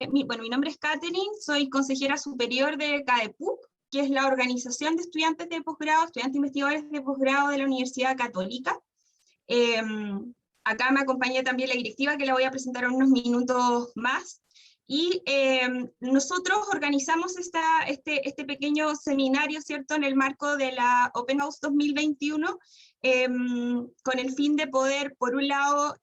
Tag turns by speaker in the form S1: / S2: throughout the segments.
S1: Mi nombre es Catherine, soy consejera superior de CADEPUC, que es la organización de estudiantes de posgrado, estudiantes investigadores de posgrado de la Universidad Católica. Acá me acompaña también la directiva, que la voy a presentar en unos minutos más. Y nosotros organizamos este pequeño seminario, ¿cierto?, en el marco de la Open House 2021, con el fin de poder, por un lado,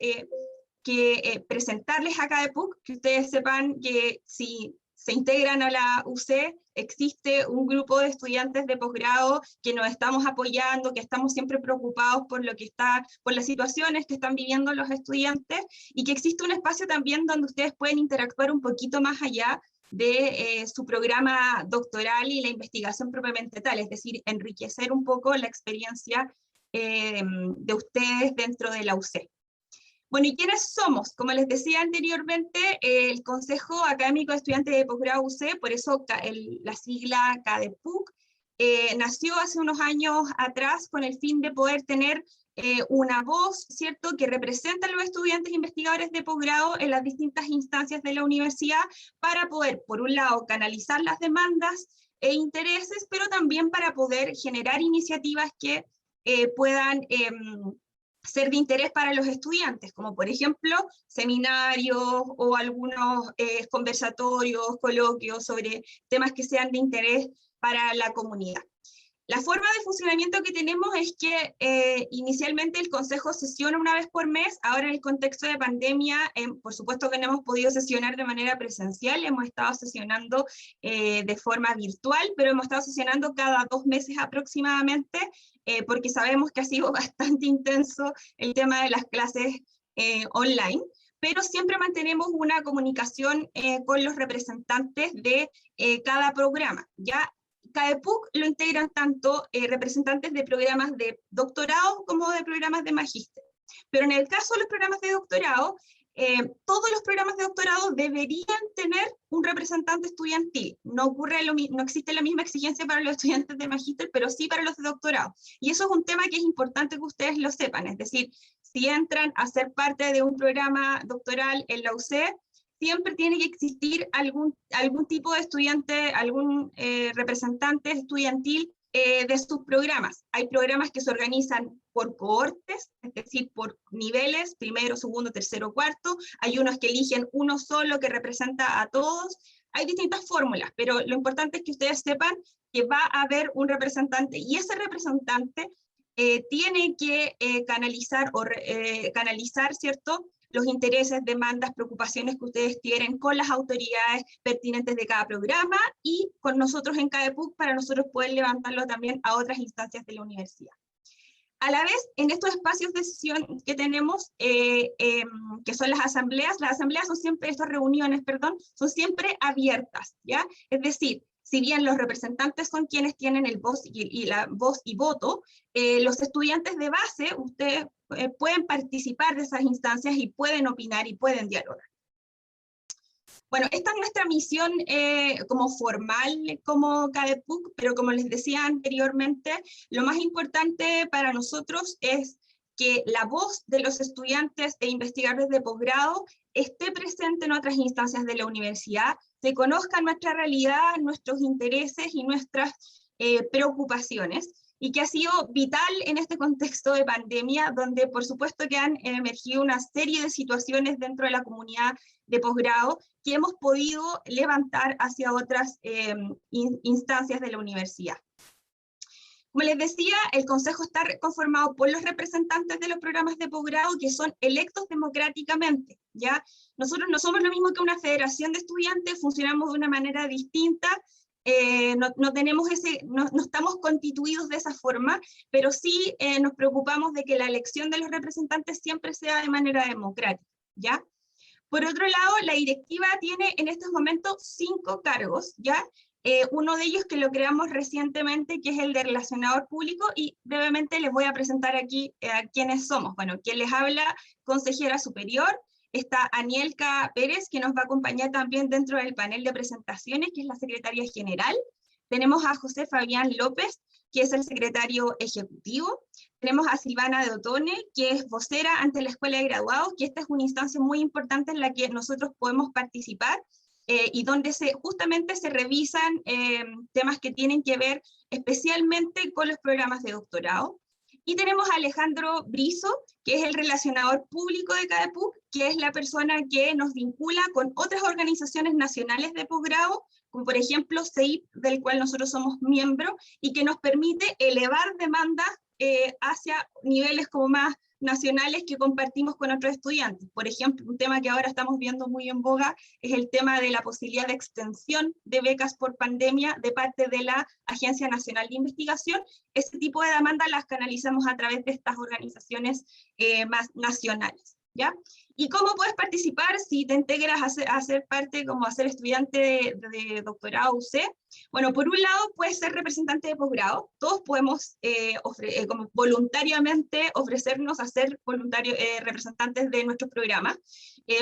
S1: presentarles a CADEPUC, que ustedes sepan que si se integran a la UC, existe un grupo de estudiantes de posgrado que nos estamos apoyando, que estamos siempre preocupados por por las situaciones que están viviendo los estudiantes, y que existe un espacio también donde ustedes pueden interactuar un poquito más allá de su programa doctoral y la investigación propiamente tal, es decir, enriquecer un poco la experiencia de ustedes dentro de la UC. Bueno, ¿y quiénes somos? Como les decía anteriormente, el Consejo Académico de Estudiantes de Posgrado UC, por eso la sigla CADEPUC, nació hace unos años atrás con el fin de poder tener una voz, ¿cierto?, que representa a los estudiantes investigadores de posgrado en las distintas instancias de la universidad, para poder, por un lado, canalizar las demandas e intereses, pero también para poder generar iniciativas que puedan ser de interés para los estudiantes, como por ejemplo seminarios o algunos conversatorios, coloquios sobre temas que sean de interés para la comunidad. La forma de funcionamiento que tenemos es que inicialmente el Consejo sesiona una vez por mes. Ahora, en el contexto de pandemia, por supuesto que no hemos podido sesionar de manera presencial, hemos estado sesionando de forma virtual, pero hemos estado sesionando cada 2 meses aproximadamente, porque sabemos que ha sido bastante intenso el tema de las clases online, pero siempre mantenemos una comunicación con los representantes de cada programa. Ya CADEPUC lo integran tanto representantes de programas de doctorado como de programas de magíster. Pero en el caso de los programas de doctorado, todos los programas de doctorado deberían tener un representante estudiantil. No existe la misma exigencia para los estudiantes de magíster, pero sí para los de doctorado. Y eso es un tema que es importante que ustedes lo sepan. Es decir, si entran a ser parte de un programa doctoral en la UC, siempre tiene que existir algún tipo de estudiante, algún representante estudiantil de sus programas. Hay programas que se organizan por cohortes, es decir, por niveles, primero, segundo, tercero, cuarto. Hay unos que eligen uno solo que representa a todos. Hay distintas fórmulas, pero lo importante es que ustedes sepan que va a haber un representante, y ese representante tiene que canalizar, ¿cierto?, los intereses, demandas, preocupaciones que ustedes tienen con las autoridades pertinentes de cada programa y con nosotros en CADEPUC, para nosotros poder levantarlo también a otras instancias de la universidad. A la vez, en estos espacios de sesión que tenemos, que son las asambleas son siempre, estas reuniones, perdón, son siempre abiertas, ¿ya? Es decir, si bien los representantes son quienes tienen el voz y la voz y voto, los estudiantes de base, ustedes pueden participar de esas instancias y pueden opinar y pueden dialogar. Bueno, esta es nuestra misión como formal, como CADEPUC, pero como les decía anteriormente, lo más importante para nosotros es que la voz de los estudiantes e investigadores de posgrado esté presente en otras instancias de la universidad, se conozcan nuestra realidad, nuestros intereses y nuestras preocupaciones, y que ha sido vital en este contexto de pandemia, donde por supuesto que han emergido una serie de situaciones dentro de la comunidad de posgrado que hemos podido levantar hacia otras instancias de la universidad. Como les decía, el Consejo está conformado por los representantes de los programas de posgrado, que son electos democráticamente, ¿ya? Nosotros no somos lo mismo que una federación de estudiantes, funcionamos de una manera distinta, no estamos constituidos de esa forma, pero sí nos preocupamos de que la elección de los representantes siempre sea de manera democrática, ¿ya? Por otro lado, la directiva tiene en estos momentos 5 cargos, ¿ya? Uno de ellos que lo creamos recientemente, que es el de relacionador público, y brevemente les voy a presentar aquí quiénes somos. Bueno, quien les habla, consejera superior. Está Anielka Pérez, que nos va a acompañar también dentro del panel de presentaciones, que es la secretaria general. Tenemos a José Fabián López, que es el secretario ejecutivo. Tenemos a Silvana de Otone, que es vocera ante la Escuela de Graduados, que esta es una instancia muy importante en la que nosotros podemos participar. y donde justamente se revisan temas que tienen que ver especialmente con los programas de doctorado. Y tenemos a Alejandro Brizo, que es el relacionador público de CADEPUC, que es la persona que nos vincula con otras organizaciones nacionales de posgrado, como por ejemplo CEIP, del cual nosotros somos miembros, y que nos permite elevar demandas hacia niveles como más nacionales que compartimos con otros estudiantes. Por ejemplo, un tema que ahora estamos viendo muy en boga es el tema de la posibilidad de extensión de becas por pandemia de parte de la Agencia Nacional de Investigación. Ese tipo de demandas las canalizamos a través de estas organizaciones más nacionales, ¿ya? ¿Y cómo puedes participar si te integras a ser parte, como a ser estudiante de doctorado UC? Bueno, por un lado puedes ser representante de posgrado, todos podemos como voluntariamente ofrecernos a ser representantes de nuestros programas.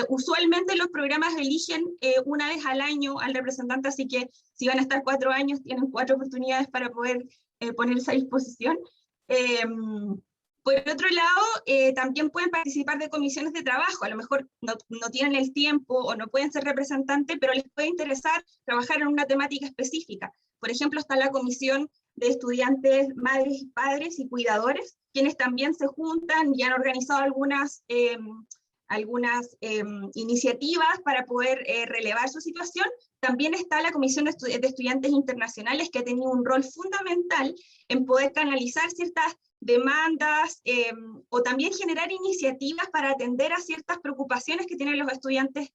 S1: Usualmente los programas eligen una vez al año al representante, así que si van a estar 4 años, tienen 4 oportunidades para poder ponerse a disposición. Por otro lado, también pueden participar de comisiones de trabajo, a lo mejor no tienen el tiempo o no pueden ser representantes, pero les puede interesar trabajar en una temática específica. Por ejemplo, está la comisión de estudiantes, madres y padres y cuidadores, quienes también se juntan y han organizado algunas iniciativas para poder relevar su situación. También está la Comisión de Estudiantes Internacionales, que ha tenido un rol fundamental en poder canalizar ciertas demandas o también generar iniciativas para atender a ciertas preocupaciones que tienen los estudiantes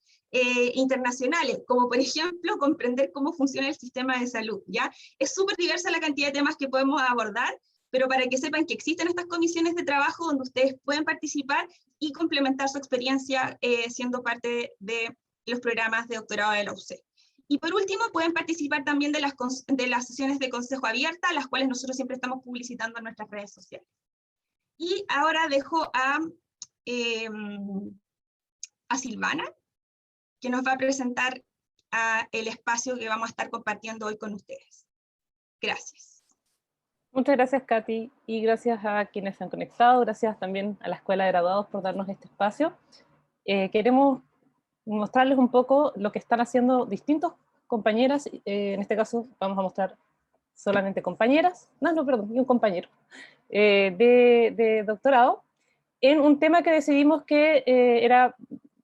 S1: internacionales, como por ejemplo comprender cómo funciona el sistema de salud, ¿ya? Es súper diversa la cantidad de temas que podemos abordar, pero para que sepan que existen estas comisiones de trabajo donde ustedes pueden participar y complementar su experiencia siendo parte de los programas de doctorado de la UC. Y por último, pueden participar también de las sesiones de consejo abierta, las cuales nosotros siempre estamos publicitando en nuestras redes sociales. Y ahora dejo a Silvana, que nos va a presentar el espacio que vamos a estar compartiendo hoy con ustedes. Gracias.
S2: Muchas gracias, Katy, y gracias a quienes se han conectado, gracias también a la Escuela de Graduados por darnos este espacio. Queremos mostrarles un poco lo que están haciendo distintos compañeras, en este caso vamos a mostrar solamente compañeras, perdón, y un compañero de doctorado, en un tema que decidimos que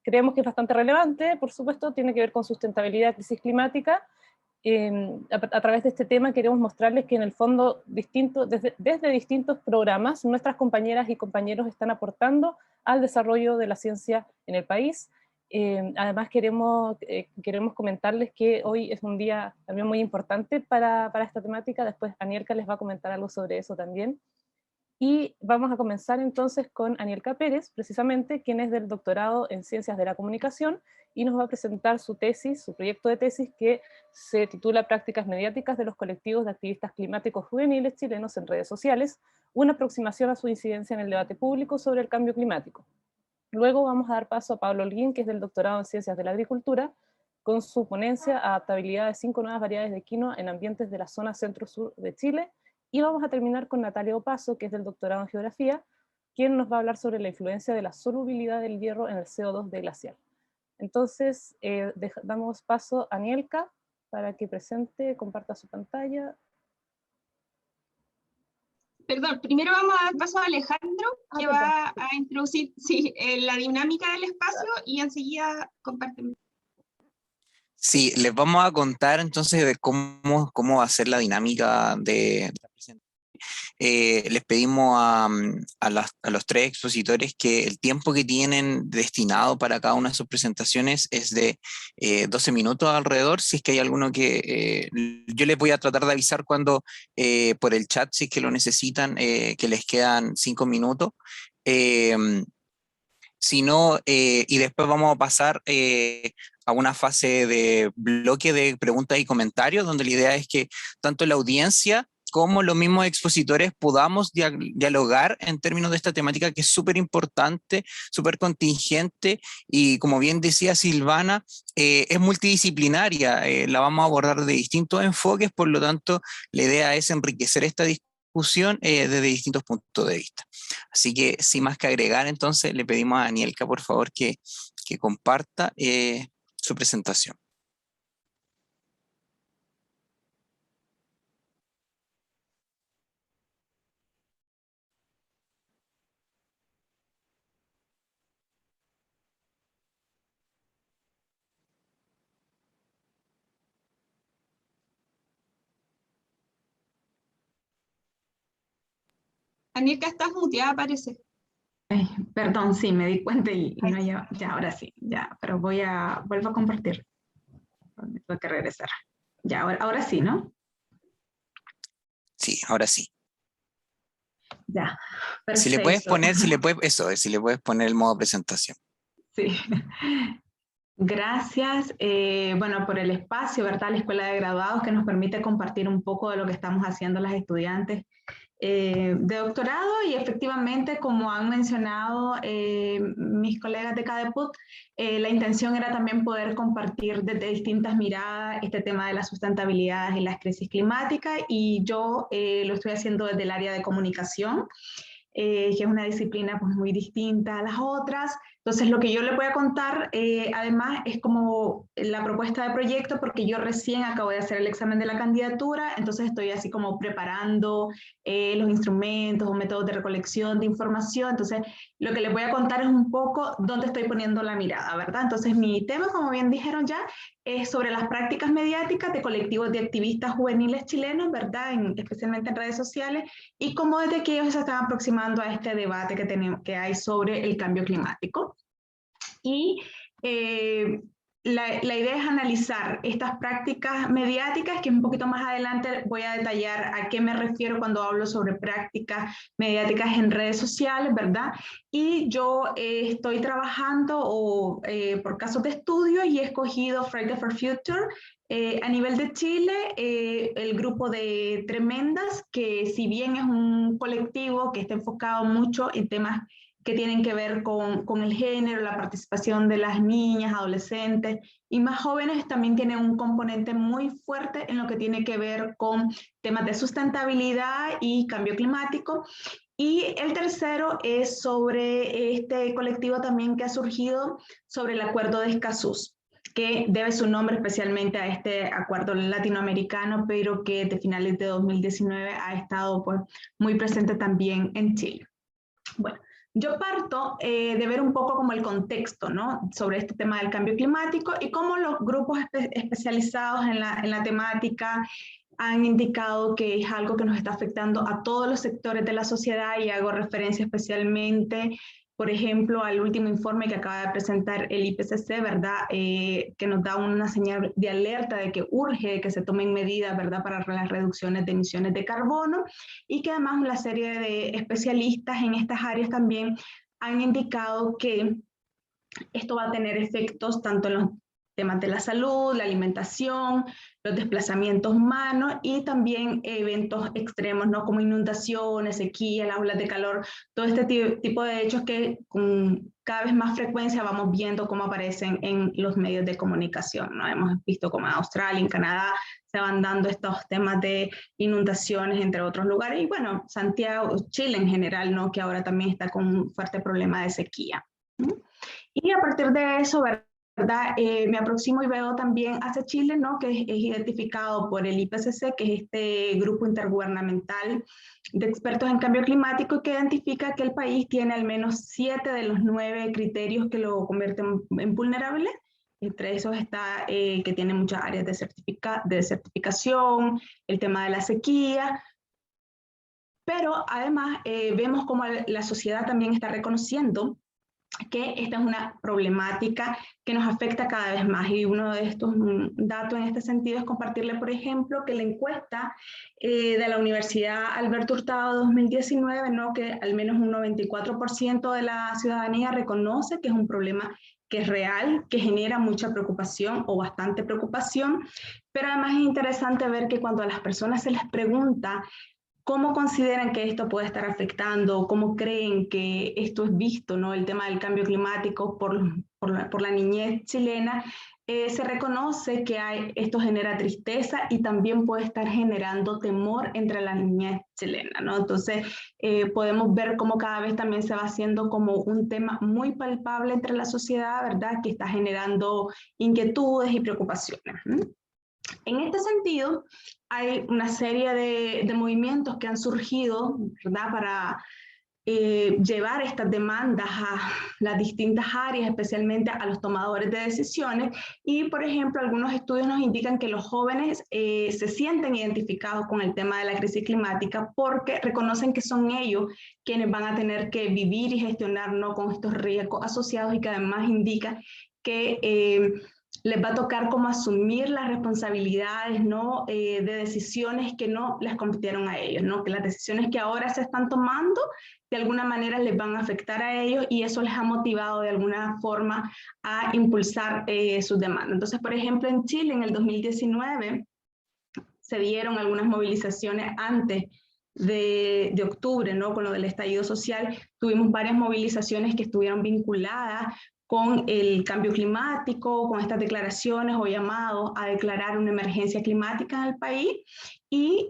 S2: creemos que es bastante relevante, por supuesto, tiene que ver con sustentabilidad, crisis climática. A través de este tema queremos mostrarles que en el fondo desde distintos programas nuestras compañeras y compañeros están aportando al desarrollo de la ciencia en el país. Además queremos comentarles que hoy es un día también muy importante para esta temática. Después Anielka les va a comentar algo sobre eso también. Y vamos a comenzar entonces con Anielka Pérez, precisamente, quien es del doctorado en Ciencias de la Comunicación, y nos va a presentar su tesis, su proyecto de tesis, que se titula Prácticas mediáticas de los colectivos de activistas climáticos juveniles chilenos en redes sociales, una aproximación a su incidencia en el debate público sobre el cambio climático. Luego vamos a dar paso a Pablo Holguín, que es del doctorado en Ciencias de la Agricultura, con su ponencia Adaptabilidad de 5 nuevas variedades de quinoa en ambientes de la zona centro-sur de Chile, y vamos a terminar con Natalia Opaso, que es del doctorado en Geografía, quien nos va a hablar sobre la influencia de la solubilidad del hierro en el CO2 de glacial. Entonces, damos paso a Anielka para que comparta su pantalla.
S1: Perdón, primero vamos a dar paso a Alejandro, que va a introducir la dinámica del espacio y enseguida comparten.
S3: Sí, les vamos a contar entonces de cómo va a ser la dinámica de la presentación. Les pedimos a los 3 expositores que el tiempo que tienen destinado para cada una de sus presentaciones es de 12 minutos alrededor. Si es que hay alguno que yo les voy a tratar de avisar cuando por el chat, si es que lo necesitan, que les quedan 5 minutos. Si no, y después vamos a pasar a una fase de bloque de preguntas y comentarios, donde la idea es que tanto la audiencia como los mismos expositores podamos dialogar en términos de esta temática que es súper importante, súper contingente, y como bien decía Silvana, es multidisciplinaria, la vamos a abordar de distintos enfoques, por lo tanto la idea es enriquecer esta discusión desde distintos puntos de vista. Así que sin más que agregar, entonces le pedimos a Anielka por favor que comparta su presentación.
S1: Anilka, estás muteada, parece.
S4: Ay, perdón, sí, me di cuenta y no, ya, ahora sí, ya, pero vuelvo a compartir. Tengo que regresar. Ya, ahora sí, ¿no?
S3: Sí, ahora sí.
S4: Ya,
S3: Si le puedes
S4: perfecto.
S3: poner, si le puedes poner el modo presentación.
S4: Sí. Gracias, bueno, por el espacio, ¿verdad? La Escuela de Graduados que nos permite compartir un poco de lo que estamos haciendo las estudiantes de doctorado y efectivamente, como han mencionado mis colegas de CADEPUT, la intención era también poder compartir desde distintas miradas este tema de la sustentabilidad y las crisis climáticas y yo lo estoy haciendo desde el área de comunicación. Que es una disciplina pues, muy distinta a las otras. Entonces, lo que yo le voy a contar, además, es como la propuesta de proyecto, porque yo recién acabo de hacer el examen de la candidatura, entonces estoy así como preparando los instrumentos o métodos de recolección de información. Entonces, lo que les voy a contar es un poco dónde estoy poniendo la mirada, ¿verdad? Entonces, mi tema, como bien dijeron ya, es sobre las prácticas mediáticas de colectivos de activistas juveniles chilenos, ¿verdad? Especialmente en redes sociales, y cómo desde que ellos se están aproximando a este debate que hay sobre el cambio climático. Y la idea es analizar estas prácticas mediáticas, que un poquito más adelante voy a detallar a qué me refiero cuando hablo sobre prácticas mediáticas en redes sociales, ¿verdad? Y yo estoy trabajando por casos de estudio y he escogido Friday for Future. A nivel de Chile, el grupo de Tremendas, que si bien es un colectivo que está enfocado mucho en temas que tienen que ver con el género, la participación de las niñas, adolescentes y más jóvenes, también tiene un componente muy fuerte en lo que tiene que ver con temas de sustentabilidad y cambio climático. Y el tercero es sobre este colectivo también que ha surgido sobre el Acuerdo de Escazú, que debe su nombre especialmente a este acuerdo latinoamericano, pero que de finales de 2019 ha estado pues, muy presente también en Chile. Bueno, yo parto de ver un poco como el contexto, ¿no? Sobre este tema del cambio climático y cómo los grupos especializados en la temática han indicado que es algo que nos está afectando a todos los sectores de la sociedad y hago referencia especialmente, por ejemplo, al último informe que acaba de presentar el IPCC, ¿verdad? Que nos da una señal de alerta de que urge que se tomen medidas, ¿verdad? Para las reducciones de emisiones de carbono y que además una serie de especialistas en estas áreas también han indicado que esto va a tener efectos tanto en los temas de la salud, la alimentación, los desplazamientos humanos y también eventos extremos, ¿no? Como inundaciones, sequía, las olas de calor, todo este tipo de hechos que con cada vez más frecuencia vamos viendo cómo aparecen en los medios de comunicación, ¿no? Hemos visto como en Australia, en Canadá, se van dando estos temas de inundaciones, entre otros lugares, y bueno, Santiago, Chile en general, ¿no? Que ahora también está con un fuerte problema de sequía. Y a partir de eso, ¿verdad? Me aproximo y veo también hacia Chile, ¿no? Que es identificado por el IPCC, que es este grupo intergubernamental de expertos en cambio climático, que identifica que el país tiene al menos 7 de los 9 criterios que lo convierten en vulnerable. Entre esos está que tiene muchas áreas de certificación, el tema de la sequía, pero además vemos como la sociedad también está reconociendo que esta es una problemática que nos afecta cada vez más. Y uno de estos datos en este sentido es compartirle, por ejemplo, que la encuesta de la Universidad Alberto Hurtado 2019, ¿no? Que al menos un 94% de la ciudadanía reconoce que es un problema que es real, que genera mucha preocupación o bastante preocupación, pero además es interesante ver que cuando a las personas se les pregunta ¿cómo consideran que esto puede estar afectando? ¿Cómo creen que esto es visto, ¿no? El tema del cambio climático por la niñez chilena, se reconoce que esto genera tristeza y también puede estar generando temor entre la niñez chilena, ¿no? Entonces, podemos ver cómo cada vez también se va haciendo como un tema muy palpable entre la sociedad, ¿verdad? Que está generando inquietudes y preocupaciones. En este sentido, hay una serie de movimientos que han surgido, ¿verdad? llevar estas demandas a las distintas áreas, especialmente a los tomadores de decisiones. Y, por ejemplo, algunos estudios nos indican que los jóvenes se sienten identificados con el tema de la crisis climática porque reconocen que son ellos quienes van a tener que vivir y gestionar, ¿no?, con estos riesgos asociados, y que además indica que les va a tocar como asumir las responsabilidades, ¿no?, de decisiones que no les competieron a ellos, ¿no?, que las decisiones que ahora se están tomando de alguna manera les van a afectar a ellos, y eso les ha motivado de alguna forma a impulsar sus demandas. Entonces, por ejemplo, en Chile en el 2019 se dieron algunas movilizaciones antes de octubre, ¿no?, con lo del estallido social. Tuvimos varias movilizaciones que estuvieron vinculadas con el cambio climático, con estas declaraciones o llamados a declarar una emergencia climática en el país. Y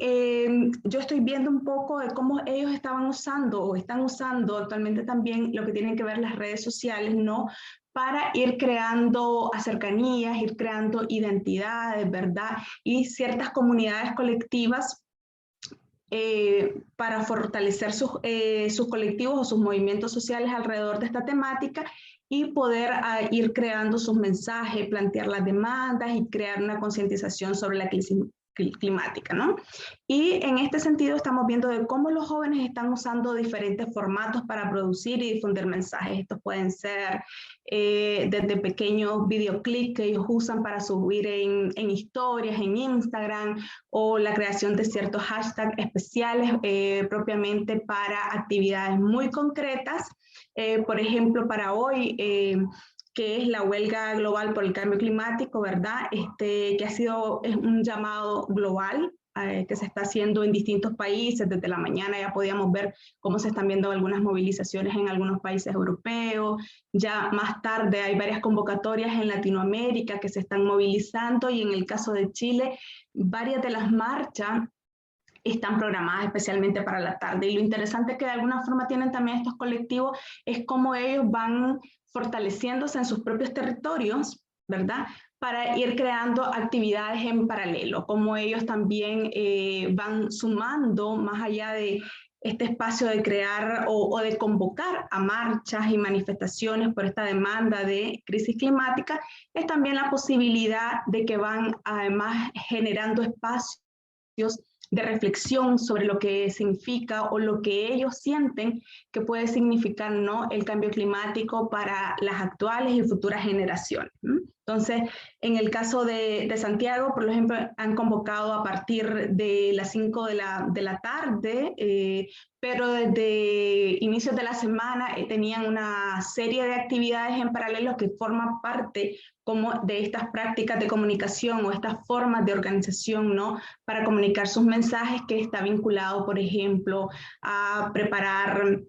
S4: yo estoy viendo un poco de cómo ellos estaban usando o están usando actualmente también lo que tienen que ver las redes sociales, ¿no?, para ir creando cercanías, ir creando identidades, ¿verdad?, y ciertas comunidades colectivas para fortalecer sus colectivos o sus movimientos sociales alrededor de esta temática, y poder ir creando sus mensajes, plantear las demandas y crear una concientización sobre la crisis climática, ¿no? Y en este sentido estamos viendo de cómo los jóvenes están usando diferentes formatos para producir y difundir mensajes. Estos pueden ser desde pequeños videoclips que ellos usan para subir en historias, en Instagram, o la creación de ciertos hashtags especiales propiamente para actividades muy concretas. Por ejemplo, para hoy, que es la huelga global por el cambio climático, ¿verdad? Que ha sido un llamado global que se está haciendo en distintos países. Desde la mañana ya podíamos ver cómo se están viendo algunas movilizaciones en algunos países europeos. Ya más tarde hay varias convocatorias en Latinoamérica que se están movilizando, y en el caso de Chile, varias de las marchas están programadas especialmente para la tarde. Y lo interesante que de alguna forma tienen también estos colectivos es cómo ellos van fortaleciéndose en sus propios territorios, ¿verdad?, para ir creando actividades en paralelo, como ellos también van sumando, más allá de este espacio de crear o de convocar a marchas y manifestaciones por esta demanda de crisis climática, es también la posibilidad de que van además generando espacios de reflexión sobre lo que significa o lo que ellos sienten que puede significar, ¿no?, el cambio climático para las actuales y futuras generaciones. Entonces, en el caso de Santiago, por ejemplo, han convocado a partir de las 5 de la tarde, pero desde inicios de la semana tenían una serie de actividades en paralelo que forman parte como de estas prácticas de comunicación o estas formas de organización, ¿no?, para comunicar sus mensajes, que está vinculado, por ejemplo, a preparar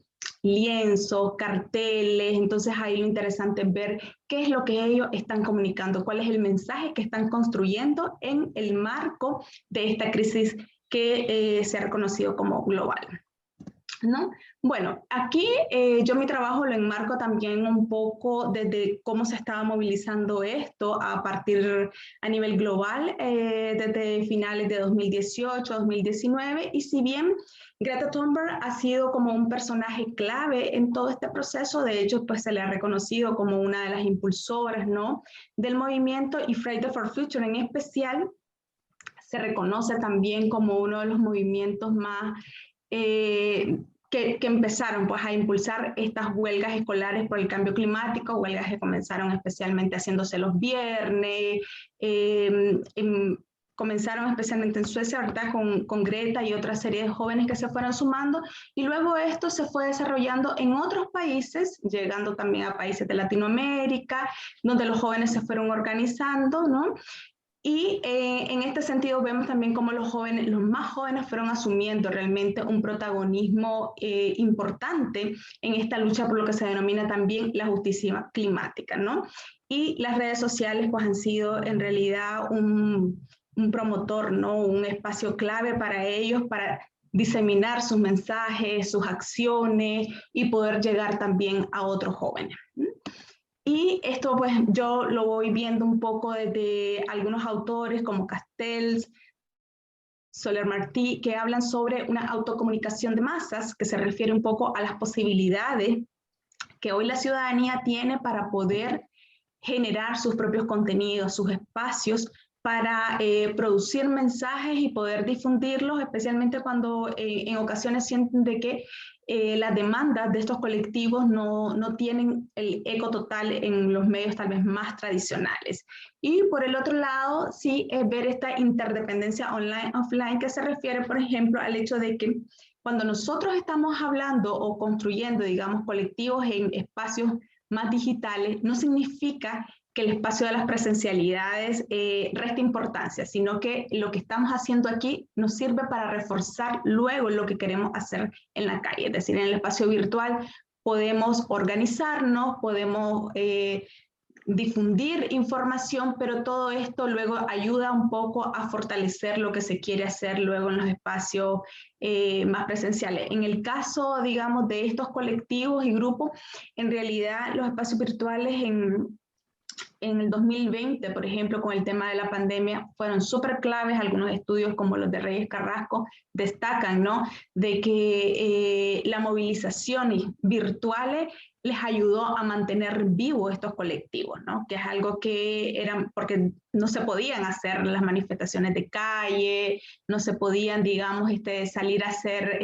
S4: lienzos, carteles. Entonces ahí lo interesante es ver qué es lo que ellos están comunicando, cuál es el mensaje que están construyendo en el marco de esta crisis que se ha reconocido como global, ¿no? Bueno, aquí yo mi trabajo lo enmarco también un poco desde cómo se estaba movilizando esto a nivel global desde finales de 2018, 2019, y si bien Greta Thunberg ha sido como un personaje clave en todo este proceso, de hecho pues se le ha reconocido como una de las impulsoras, ¿no?, del movimiento, y Fridays for Future en especial se reconoce también como uno de los movimientos más que empezaron pues a impulsar estas huelgas escolares por el cambio climático, huelgas que comenzaron especialmente haciéndose los viernes, comenzaron especialmente en Suecia, ¿verdad?, con Greta y otra serie de jóvenes que se fueron sumando, y luego esto se fue desarrollando en otros países, llegando también a países de Latinoamérica, donde los jóvenes se fueron organizando, ¿no? Y en este sentido vemos también cómo los más jóvenes fueron asumiendo realmente un protagonismo importante en esta lucha por lo que se denomina también la justicia climática, ¿no? Y las redes sociales pues han sido en realidad un promotor, ¿no?, un espacio clave para ellos, para diseminar sus mensajes, sus acciones, y poder llegar también a otros jóvenes. Y esto pues yo lo voy viendo un poco desde algunos autores como Castells, Soler Martí, que hablan sobre una autocomunicación de masas, que se refiere un poco a las posibilidades que hoy la ciudadanía tiene para poder generar sus propios contenidos, sus espacios, para producir mensajes y poder difundirlos, especialmente cuando en ocasiones sienten de que las demandas de estos colectivos no tienen el eco total en los medios tal vez más tradicionales. Y por el otro lado, sí, es ver esta interdependencia online-offline, que se refiere, por ejemplo, al hecho de que cuando nosotros estamos hablando o construyendo, digamos, colectivos en espacios más digitales, no significa que el espacio de las presencialidades reste importancia, sino que lo que estamos haciendo aquí nos sirve para reforzar luego lo que queremos hacer en la calle. Es decir, en el espacio virtual podemos organizarnos, podemos difundir información, pero todo esto luego ayuda un poco a fortalecer lo que se quiere hacer luego en los espacios más presenciales. En el caso, digamos, de estos colectivos y grupos, en realidad los espacios virtuales en el 2020, por ejemplo, con el tema de la pandemia, fueron súper claves. Algunos estudios como los de Reyes Carrasco destacan, ¿no?, de que la movilización virtuales les ayudó a mantener vivos estos colectivos, ¿no?, que es algo que eran, porque no se podían hacer las manifestaciones de calle, no se podían, digamos, salir a hacer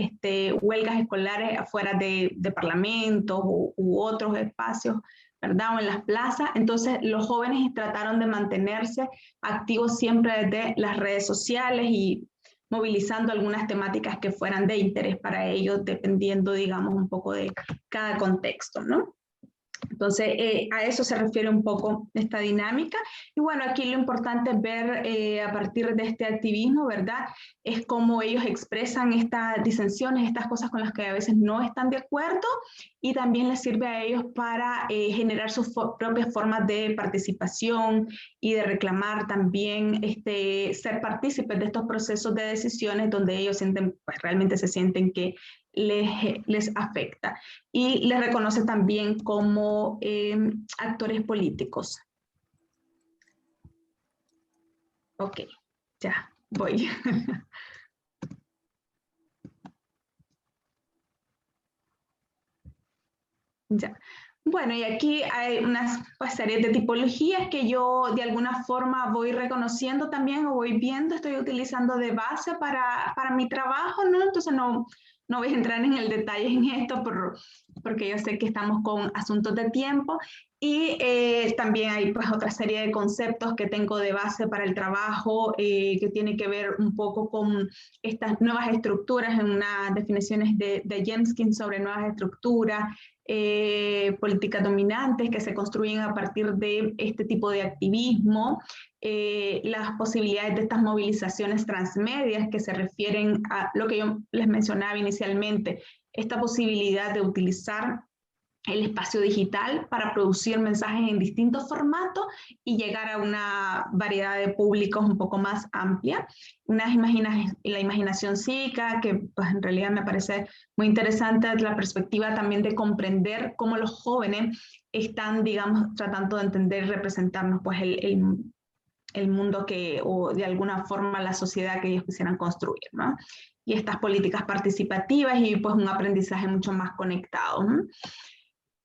S4: huelgas escolares afuera de parlamentos u otros espacios, ¿verdad?, o en las plazas. Entonces los jóvenes trataron de mantenerse activos siempre desde las redes sociales y movilizando algunas temáticas que fueran de interés para ellos, dependiendo, digamos, un poco de cada contexto, ¿no? Entonces, a eso se refiere un poco esta dinámica. Y bueno, aquí lo importante es ver a partir de este activismo, ¿verdad?, es cómo ellos expresan estas disensiones, estas cosas con las que a veces no están de acuerdo, y también les sirve a ellos para generar sus propias formas de participación y de reclamar también, ser partícipes de estos procesos de decisiones donde ellos sienten, pues realmente se sienten que les afecta, y les reconoce también como actores políticos. Ok, ya voy. Ya. Bueno, y aquí hay unas series de tipologías que yo de alguna forma voy reconociendo también o voy viendo, estoy utilizando de base para mi trabajo, ¿no? Entonces no voy a entrar en el detalle en esto porque yo sé que estamos con asuntos de tiempo, y también hay pues otra serie de conceptos que tengo de base para el trabajo que tiene que ver un poco con estas nuevas estructuras, en unas definiciones de Jemskin sobre nuevas estructuras, políticas dominantes que se construyen a partir de este tipo de activismo, las posibilidades de estas movilizaciones transmedias que se refieren a lo que yo les mencionaba inicialmente, esta posibilidad de utilizar el espacio digital para producir mensajes en distintos formatos y llegar a una variedad de públicos un poco más amplia. La imaginación cívica, que pues, en realidad me parece muy interesante la perspectiva también de comprender cómo los jóvenes están, digamos, tratando de entender y representarnos pues, el mundo o de alguna forma la sociedad que ellos quisieran construir, ¿no? Y estas políticas participativas y pues un aprendizaje mucho más conectado, ¿no?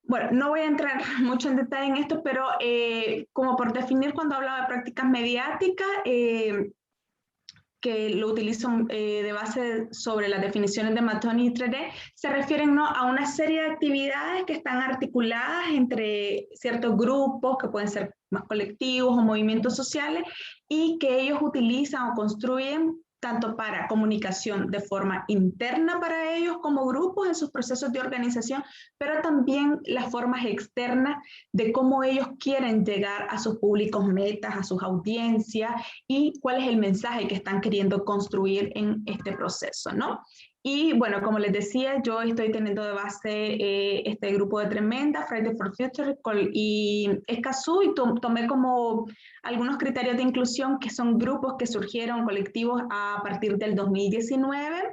S4: Bueno, no voy a entrar mucho en detalle en esto, pero como por definir, cuando hablaba de prácticas mediáticas, que lo utilizo de base sobre las definiciones de Mattoni y Treré, se refieren, ¿no?, a una serie de actividades que están articuladas entre ciertos grupos, que pueden ser más colectivos o movimientos sociales, y que ellos utilizan o construyen tanto para comunicación de forma interna para ellos como grupos en sus procesos de organización, pero también las formas externas de cómo ellos quieren llegar a sus públicos metas, a sus audiencias, y cuál es el mensaje que están queriendo construir en este proceso, ¿no? Y bueno, como les decía, yo estoy teniendo de base este grupo de Tremenda, Friday for Future y Escazú, y tomé como algunos criterios de inclusión que son grupos que surgieron colectivos a partir del 2019,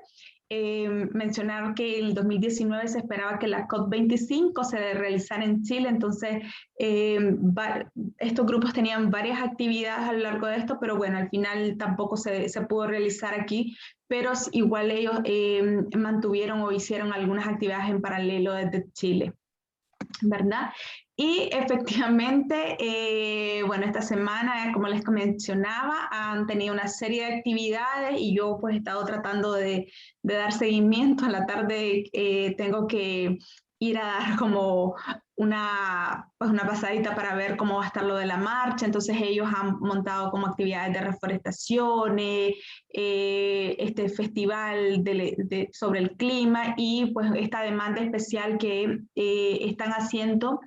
S4: mencionar que en el 2019 se esperaba que la COP25 se realizara en Chile, entonces estos grupos tenían varias actividades a lo largo de esto, pero bueno, al final tampoco se pudo realizar aquí, pero igual ellos mantuvieron o hicieron algunas actividades en paralelo desde Chile, ¿verdad? Y efectivamente, bueno, esta semana, como les mencionaba, han tenido una serie de actividades y yo pues he estado tratando de dar seguimiento. A la tarde tengo que ir a dar como pues una pasadita para ver cómo va a estar lo de la marcha. Entonces ellos han montado como actividades de reforestaciones, este festival sobre el clima y pues esta demanda especial que están haciendo,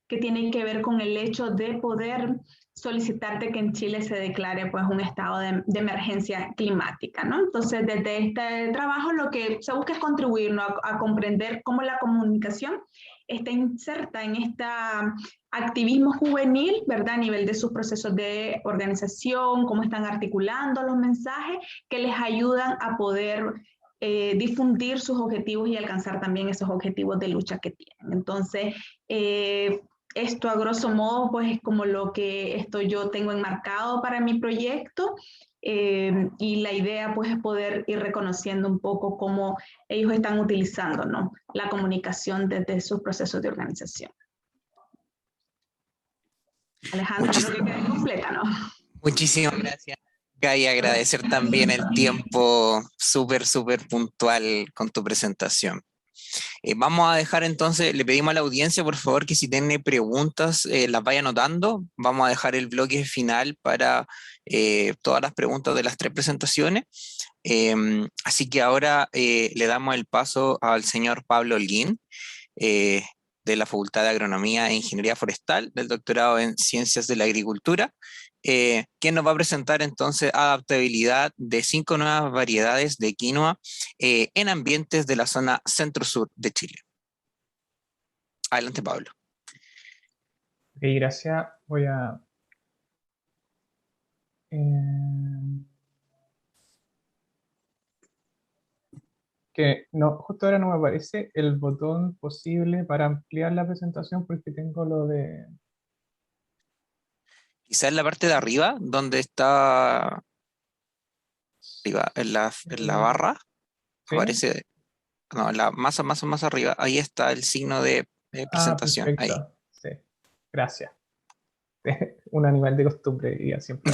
S4: que tiene que ver con el hecho de poder solicitarte que en Chile se declare pues un estado de emergencia climática, ¿no? Entonces, desde este trabajo lo que se busca es contribuir, ¿no? a comprender cómo la comunicación está inserta en este activismo juvenil, ¿verdad? A nivel de sus procesos de organización, cómo están articulando los mensajes que les ayudan a poder difundir sus objetivos y alcanzar también esos objetivos de lucha que tienen. Entonces, esto a grosso modo pues es como lo que yo tengo enmarcado para mi proyecto, y la idea pues es poder ir reconociendo un poco cómo ellos están utilizando, ¿no? la comunicación desde sus procesos de organización. Alejandro, creo que quede completa, ¿no?
S3: Muchísimas gracias. Y agradecer también el tiempo súper puntual con tu presentación. Vamos a dejar entonces, le pedimos a la audiencia por favor que si tiene preguntas las vaya anotando. Vamos a dejar el bloque final para todas las preguntas de las 3 presentaciones. Así que ahora le damos el paso al señor Pablo Holguín, de la Facultad de Agronomía e Ingeniería Forestal, del doctorado en Ciencias de la Agricultura, quien nos va a presentar entonces adaptabilidad de 5 nuevas variedades de quinoa en ambientes de la zona centro-sur de Chile. Adelante, Pablo.
S5: Ok, gracias. Voy a... que no, justo ahora no me aparece el botón posible para ampliar la presentación porque tengo lo de...
S3: Quizás en la parte de arriba, donde está arriba, en la barra,
S5: ¿Sí?
S3: aparece, no, más arriba, ahí está el signo de presentación.
S5: Perfecto.
S3: Ahí.
S5: Sí, gracias. Un animal de costumbre, ya siempre.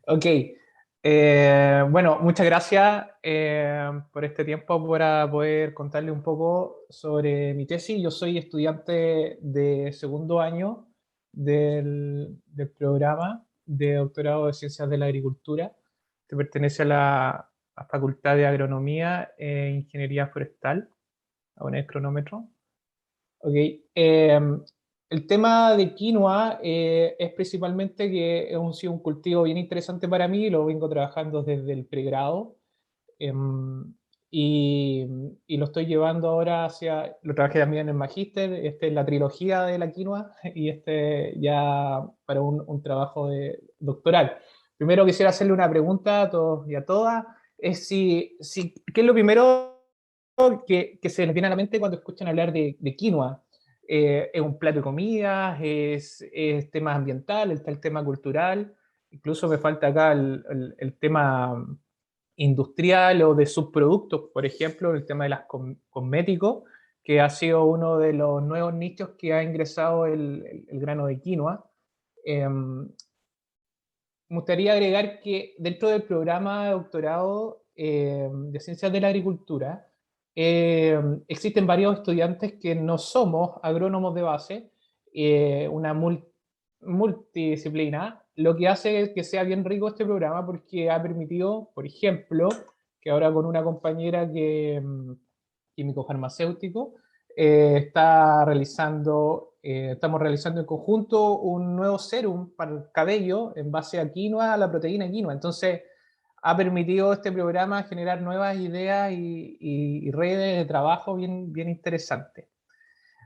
S5: Ok. Bueno, muchas gracias por este tiempo para poder contarle un poco sobre mi tesis. Yo soy estudiante de segundo año del programa de doctorado de Ciencias de la Agricultura, que pertenece a la Facultad de Agronomía e Ingeniería Forestal, a un cronómetro. Ok. El tema de quinoa es principalmente que es sido un cultivo bien interesante para mí, lo vengo trabajando desde el pregrado, y lo estoy llevando ahora lo trabajé también en el magíster, es la trilogía de la quinoa y ya para un trabajo de doctoral. Primero quisiera hacerle una pregunta a todos y a todas, es ¿qué es lo primero que se les viene a la mente cuando escuchan hablar de quinoa? ¿Es un plato de comida? ¿Es tema ambiental? ¿Está el tema cultural? Incluso me falta acá el tema industrial o de subproductos, por ejemplo, el tema de los cosméticos, que ha sido uno de los nuevos nichos que ha ingresado el grano de quinoa. Me gustaría agregar que dentro del programa de doctorado de Ciencias de la Agricultura, existen varios estudiantes que no somos agrónomos de base, una multidisciplina, lo que hace que sea bien rico este programa porque ha permitido, por ejemplo, que ahora con una compañera químico farmacéutico, estamos realizando en conjunto un nuevo sérum para el cabello en base a quinoa, a la proteína quinoa. Entonces, ha permitido este programa generar nuevas ideas y redes de trabajo bien interesantes.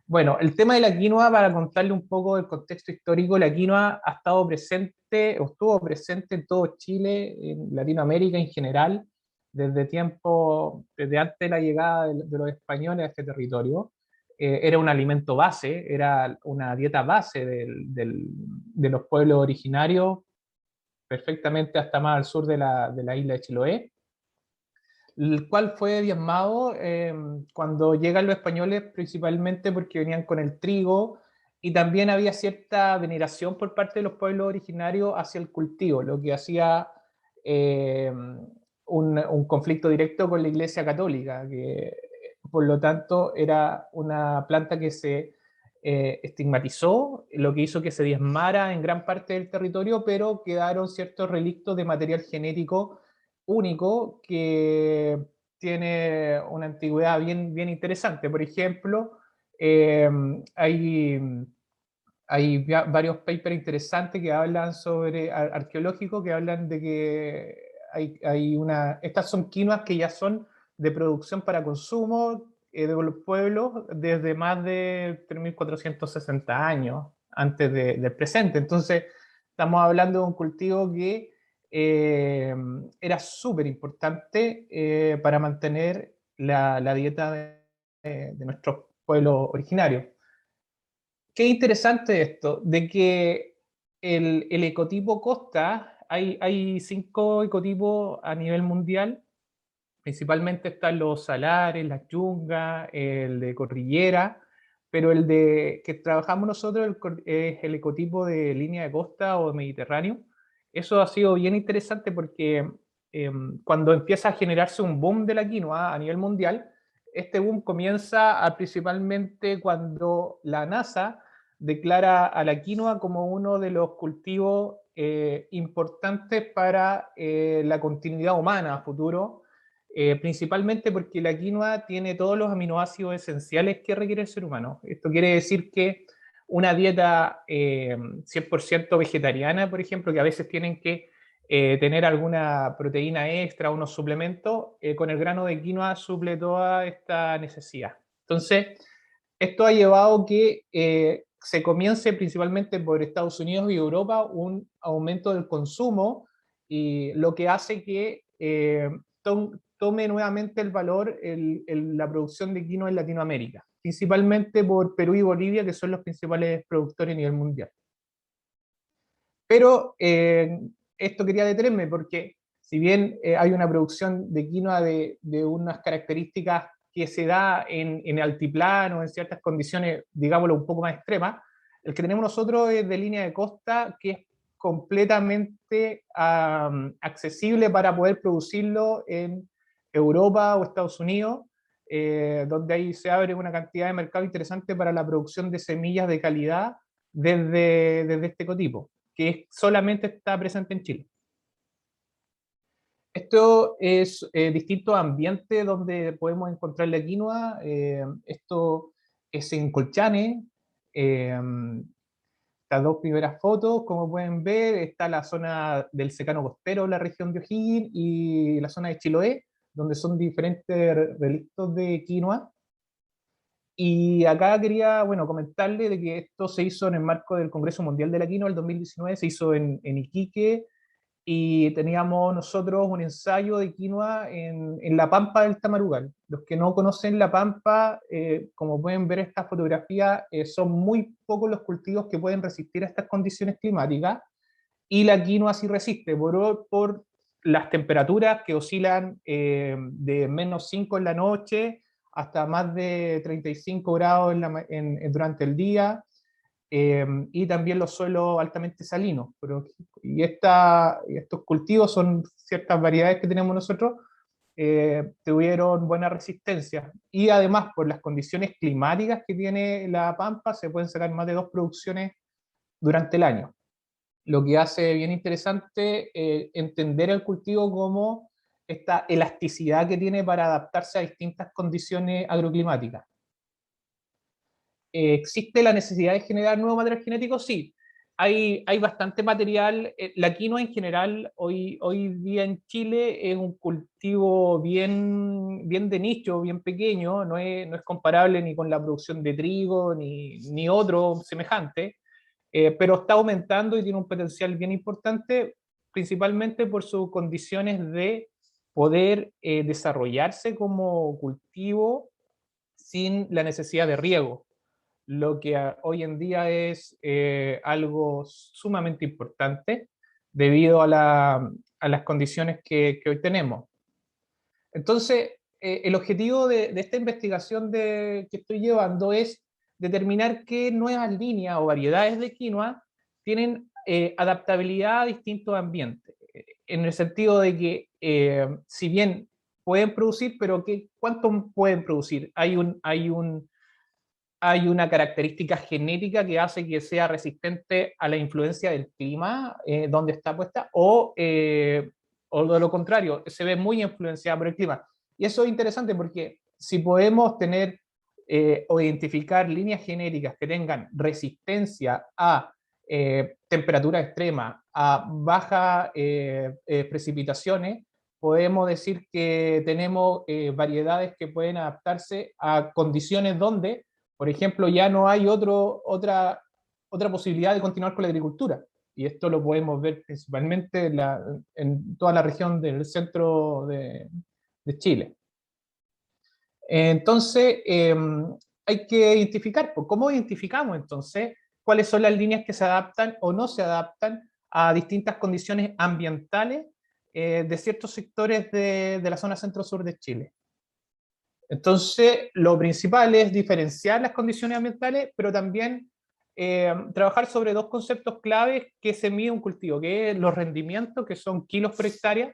S5: Bueno, el tema de la quinoa, para contarle un poco del contexto histórico, la quinoa ha estado presente, o estuvo presente en todo Chile, en Latinoamérica en general, desde antes de la llegada de los españoles a este territorio. Era un alimento base, era una dieta base de los pueblos originarios, perfectamente hasta más al sur de la isla de Chiloé, el cual fue diezmado cuando llegan los españoles, principalmente porque venían con el trigo, y también había cierta veneración por parte de los pueblos originarios hacia el cultivo, lo que hacía un conflicto directo con la Iglesia Católica, que por lo tanto era una planta que se estigmatizó, lo que hizo que se diezmara en gran parte del territorio, pero quedaron ciertos relictos de material genético único que tiene una antigüedad bien interesante. Por ejemplo, hay varios papers interesantes que hablan sobre arqueológicos, que hablan de que estas son quinoas que ya son de producción para consumo de los pueblos desde más de 3.460 años antes del presente. Entonces, estamos hablando de un cultivo que era súper importante para mantener la dieta de nuestros pueblos originarios. Qué interesante esto, de que el ecotipo costa, hay 5 ecotipos a nivel mundial, principalmente están los salares, las yungas, el de cordillera, pero el que trabajamos nosotros es el ecotipo de línea de costa o mediterráneo. Eso ha sido bien interesante porque cuando empieza a generarse un boom de la quinoa a nivel mundial, este boom comienza principalmente cuando la NASA declara a la quinoa como uno de los cultivos importantes para la continuidad humana a futuro, principalmente porque la quinoa tiene todos los aminoácidos esenciales que requiere el ser humano. Esto quiere decir que una dieta 100% vegetariana, por ejemplo, que a veces tienen que tener alguna proteína extra, unos suplementos, con el grano de quinoa suple toda esta necesidad. Entonces, esto ha llevado que se comience principalmente por Estados Unidos y Europa un aumento del consumo, y lo que hace que tome nuevamente el valor la producción de quinoa en Latinoamérica, principalmente por Perú y Bolivia, que son los principales productores a nivel mundial. Pero esto quería detenerme porque si bien hay una producción de quinoa de unas características que se da en el altiplano, en ciertas condiciones, digámoslo, un poco más extremas, el que tenemos nosotros es de línea de costa, que es completamente accesible para poder producirlo en Europa o Estados Unidos, donde ahí se abre una cantidad de mercado interesante para la producción de semillas de calidad desde este ecotipo, que solamente está presente en Chile. Esto es distintos ambientes donde podemos encontrar la quinoa. Esto es en Colchane. Las 2 primeras fotos, como pueden ver, está la zona del secano costero, la región de O'Higgins, y la zona de Chiloé, donde son diferentes relictos de quinoa. Y acá quería, bueno, comentarle de que esto se hizo en el marco del Congreso Mundial de la Quinoa el 2019, se hizo en Iquique, y teníamos nosotros un ensayo de quinoa en la Pampa del Tamarugal. Los que no conocen la Pampa, como pueden ver esta fotografía, son muy pocos los cultivos que pueden resistir a estas condiciones climáticas, y la quinoa sí resiste por las temperaturas que oscilan de -5 en la noche hasta más de 35 grados durante el día, y también los suelos altamente salinos. Estos cultivos son ciertas variedades que tenemos nosotros, tuvieron buena resistencia, y además por las condiciones climáticas que tiene la Pampa se pueden sacar más de 2 producciones durante el año, lo que hace bien interesante entender el cultivo como esta elasticidad que tiene para adaptarse a distintas condiciones agroclimáticas. ¿Existe la necesidad de generar nuevo material genético? Sí, hay bastante material. La quinoa en general hoy día en Chile es un cultivo bien de nicho, bien pequeño, no es comparable ni con la producción de trigo ni otro semejante, pero está aumentando y tiene un potencial bien importante, principalmente por sus condiciones de poder desarrollarse como cultivo sin la necesidad de riego, lo que hoy en día es algo sumamente importante debido a las condiciones que hoy tenemos. Entonces, el objetivo de esta investigación que estoy llevando es determinar qué nuevas líneas o variedades de quinoa tienen adaptabilidad a distintos ambientes, en el sentido de que si bien pueden producir, pero ¿cuánto pueden producir? Hay una característica genética que hace que sea resistente a la influencia del clima donde está puesta, o de lo contrario, se ve muy influenciada por el clima. Y eso es interesante porque si podemos tener o identificar líneas genéticas que tengan resistencia a temperatura extrema, a bajas precipitaciones, podemos decir que tenemos variedades que pueden adaptarse a condiciones donde, por ejemplo, ya no hay otra posibilidad de continuar con la agricultura. Y esto lo podemos ver principalmente en toda la región del centro de Chile. Entonces, hay que identificar, pues, ¿cómo identificamos entonces cuáles son las líneas que se adaptan o no se adaptan a distintas condiciones ambientales de ciertos sectores de la zona centro-sur de Chile? Entonces, lo principal es diferenciar las condiciones ambientales, pero también trabajar sobre dos conceptos claves que se mide un cultivo, que es los rendimientos, que son kilos por hectárea,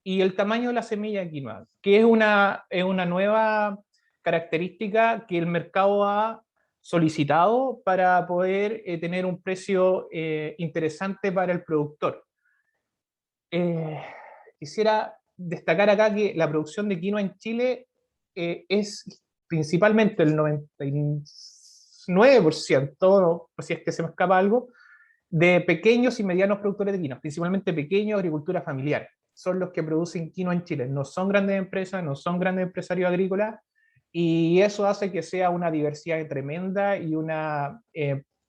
S5: y el tamaño de la semilla de quinoa, que es una nueva característica que el mercado ha solicitado para poder tener un precio interesante para el productor. Quisiera destacar acá que la producción de quinoa en Chile es principalmente el 99%, por si es que se me escapa algo, de pequeños y medianos productores de quinoa, principalmente pequeños, agricultura familiar. Son los que producen quinoa en Chile. No son grandes empresas, no son grandes empresarios agrícolas, y eso hace que sea una diversidad tremenda y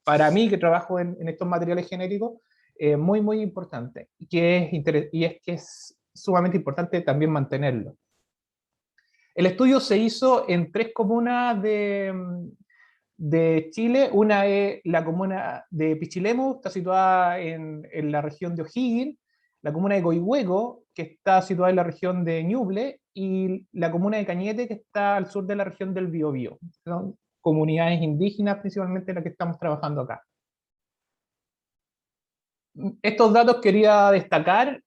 S5: para mí que trabajo en estos materiales genéticos, muy, muy importante. Y es que es sumamente importante también mantenerlo. El estudio se hizo en 3 comunas de Chile. Una es la comuna de Pichilemu, está situada en la región de O'Higgins; la comuna de Coihueco, que está situada en la región de Ñuble; y la comuna de Cañete, que está al sur de la región del Biobío. Son comunidades indígenas principalmente las que estamos trabajando acá. Estos datos quería destacar,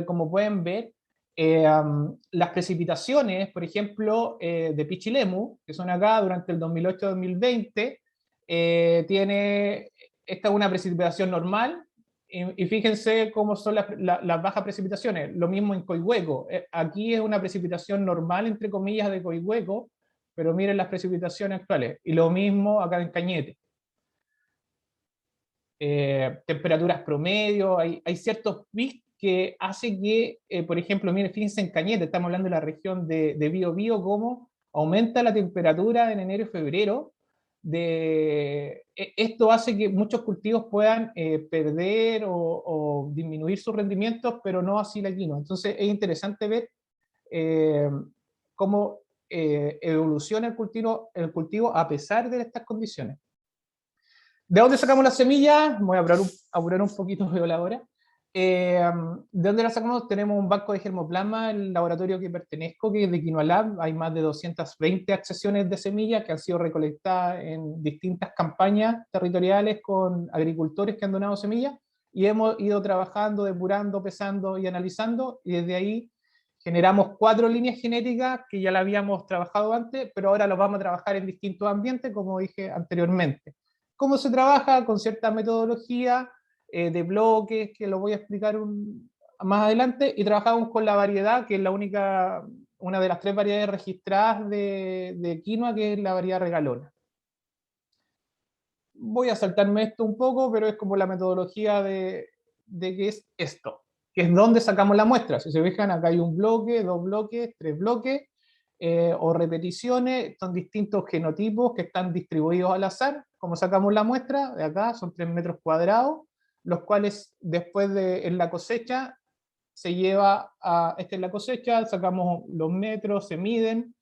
S5: como pueden ver, las precipitaciones, por ejemplo, de Pichilemu, que son acá durante el 2008-2020, esta es una precipitación normal, y fíjense cómo son las bajas precipitaciones. Lo mismo en Coihueco. Aquí es una precipitación normal, entre comillas, de Coihueco, pero miren las precipitaciones actuales. Y lo mismo acá en Cañete. Temperaturas promedio, hay ciertos pics que hace que, por ejemplo, miren, fíjense en Cañete, estamos hablando de la región de Biobío, cómo aumenta la temperatura en enero y febrero. Esto hace que muchos cultivos puedan perder o disminuir sus rendimientos, pero no así la quinoa. Entonces es interesante ver cómo evoluciona el cultivo a pesar de estas condiciones. ¿De dónde sacamos las semillas? Voy a apurar un poquito de la hora. ¿De dónde las sacamos? Tenemos un banco de germoplasma, el laboratorio que pertenezco, que es de Quinoalab. Hay más de 220 accesiones de semillas que han sido recolectadas en distintas campañas territoriales con agricultores que han donado semillas, y hemos ido trabajando, depurando, pesando y analizando, y desde ahí generamos 4 líneas genéticas que ya las habíamos trabajado antes, pero ahora los vamos a trabajar en distintos ambientes, como dije anteriormente. ¿Cómo se trabaja? Con cierta metodología de bloques, que lo voy a explicar más adelante, y trabajamos con la variedad, que es una de las 3 variedades registradas de quinoa, que es la variedad regalona. Voy a saltarme esto un poco, pero es como la metodología de qué es esto, que es donde sacamos la muestra. Si se fijan, acá hay un bloque, 2 bloques, 3 bloques, o repeticiones. Son distintos genotipos que están distribuidos al azar. Como sacamos la muestra, de acá son 3 metros cuadrados, los cuales después en la cosecha se lleva a, esta es la cosecha, sacamos los metros, se miden.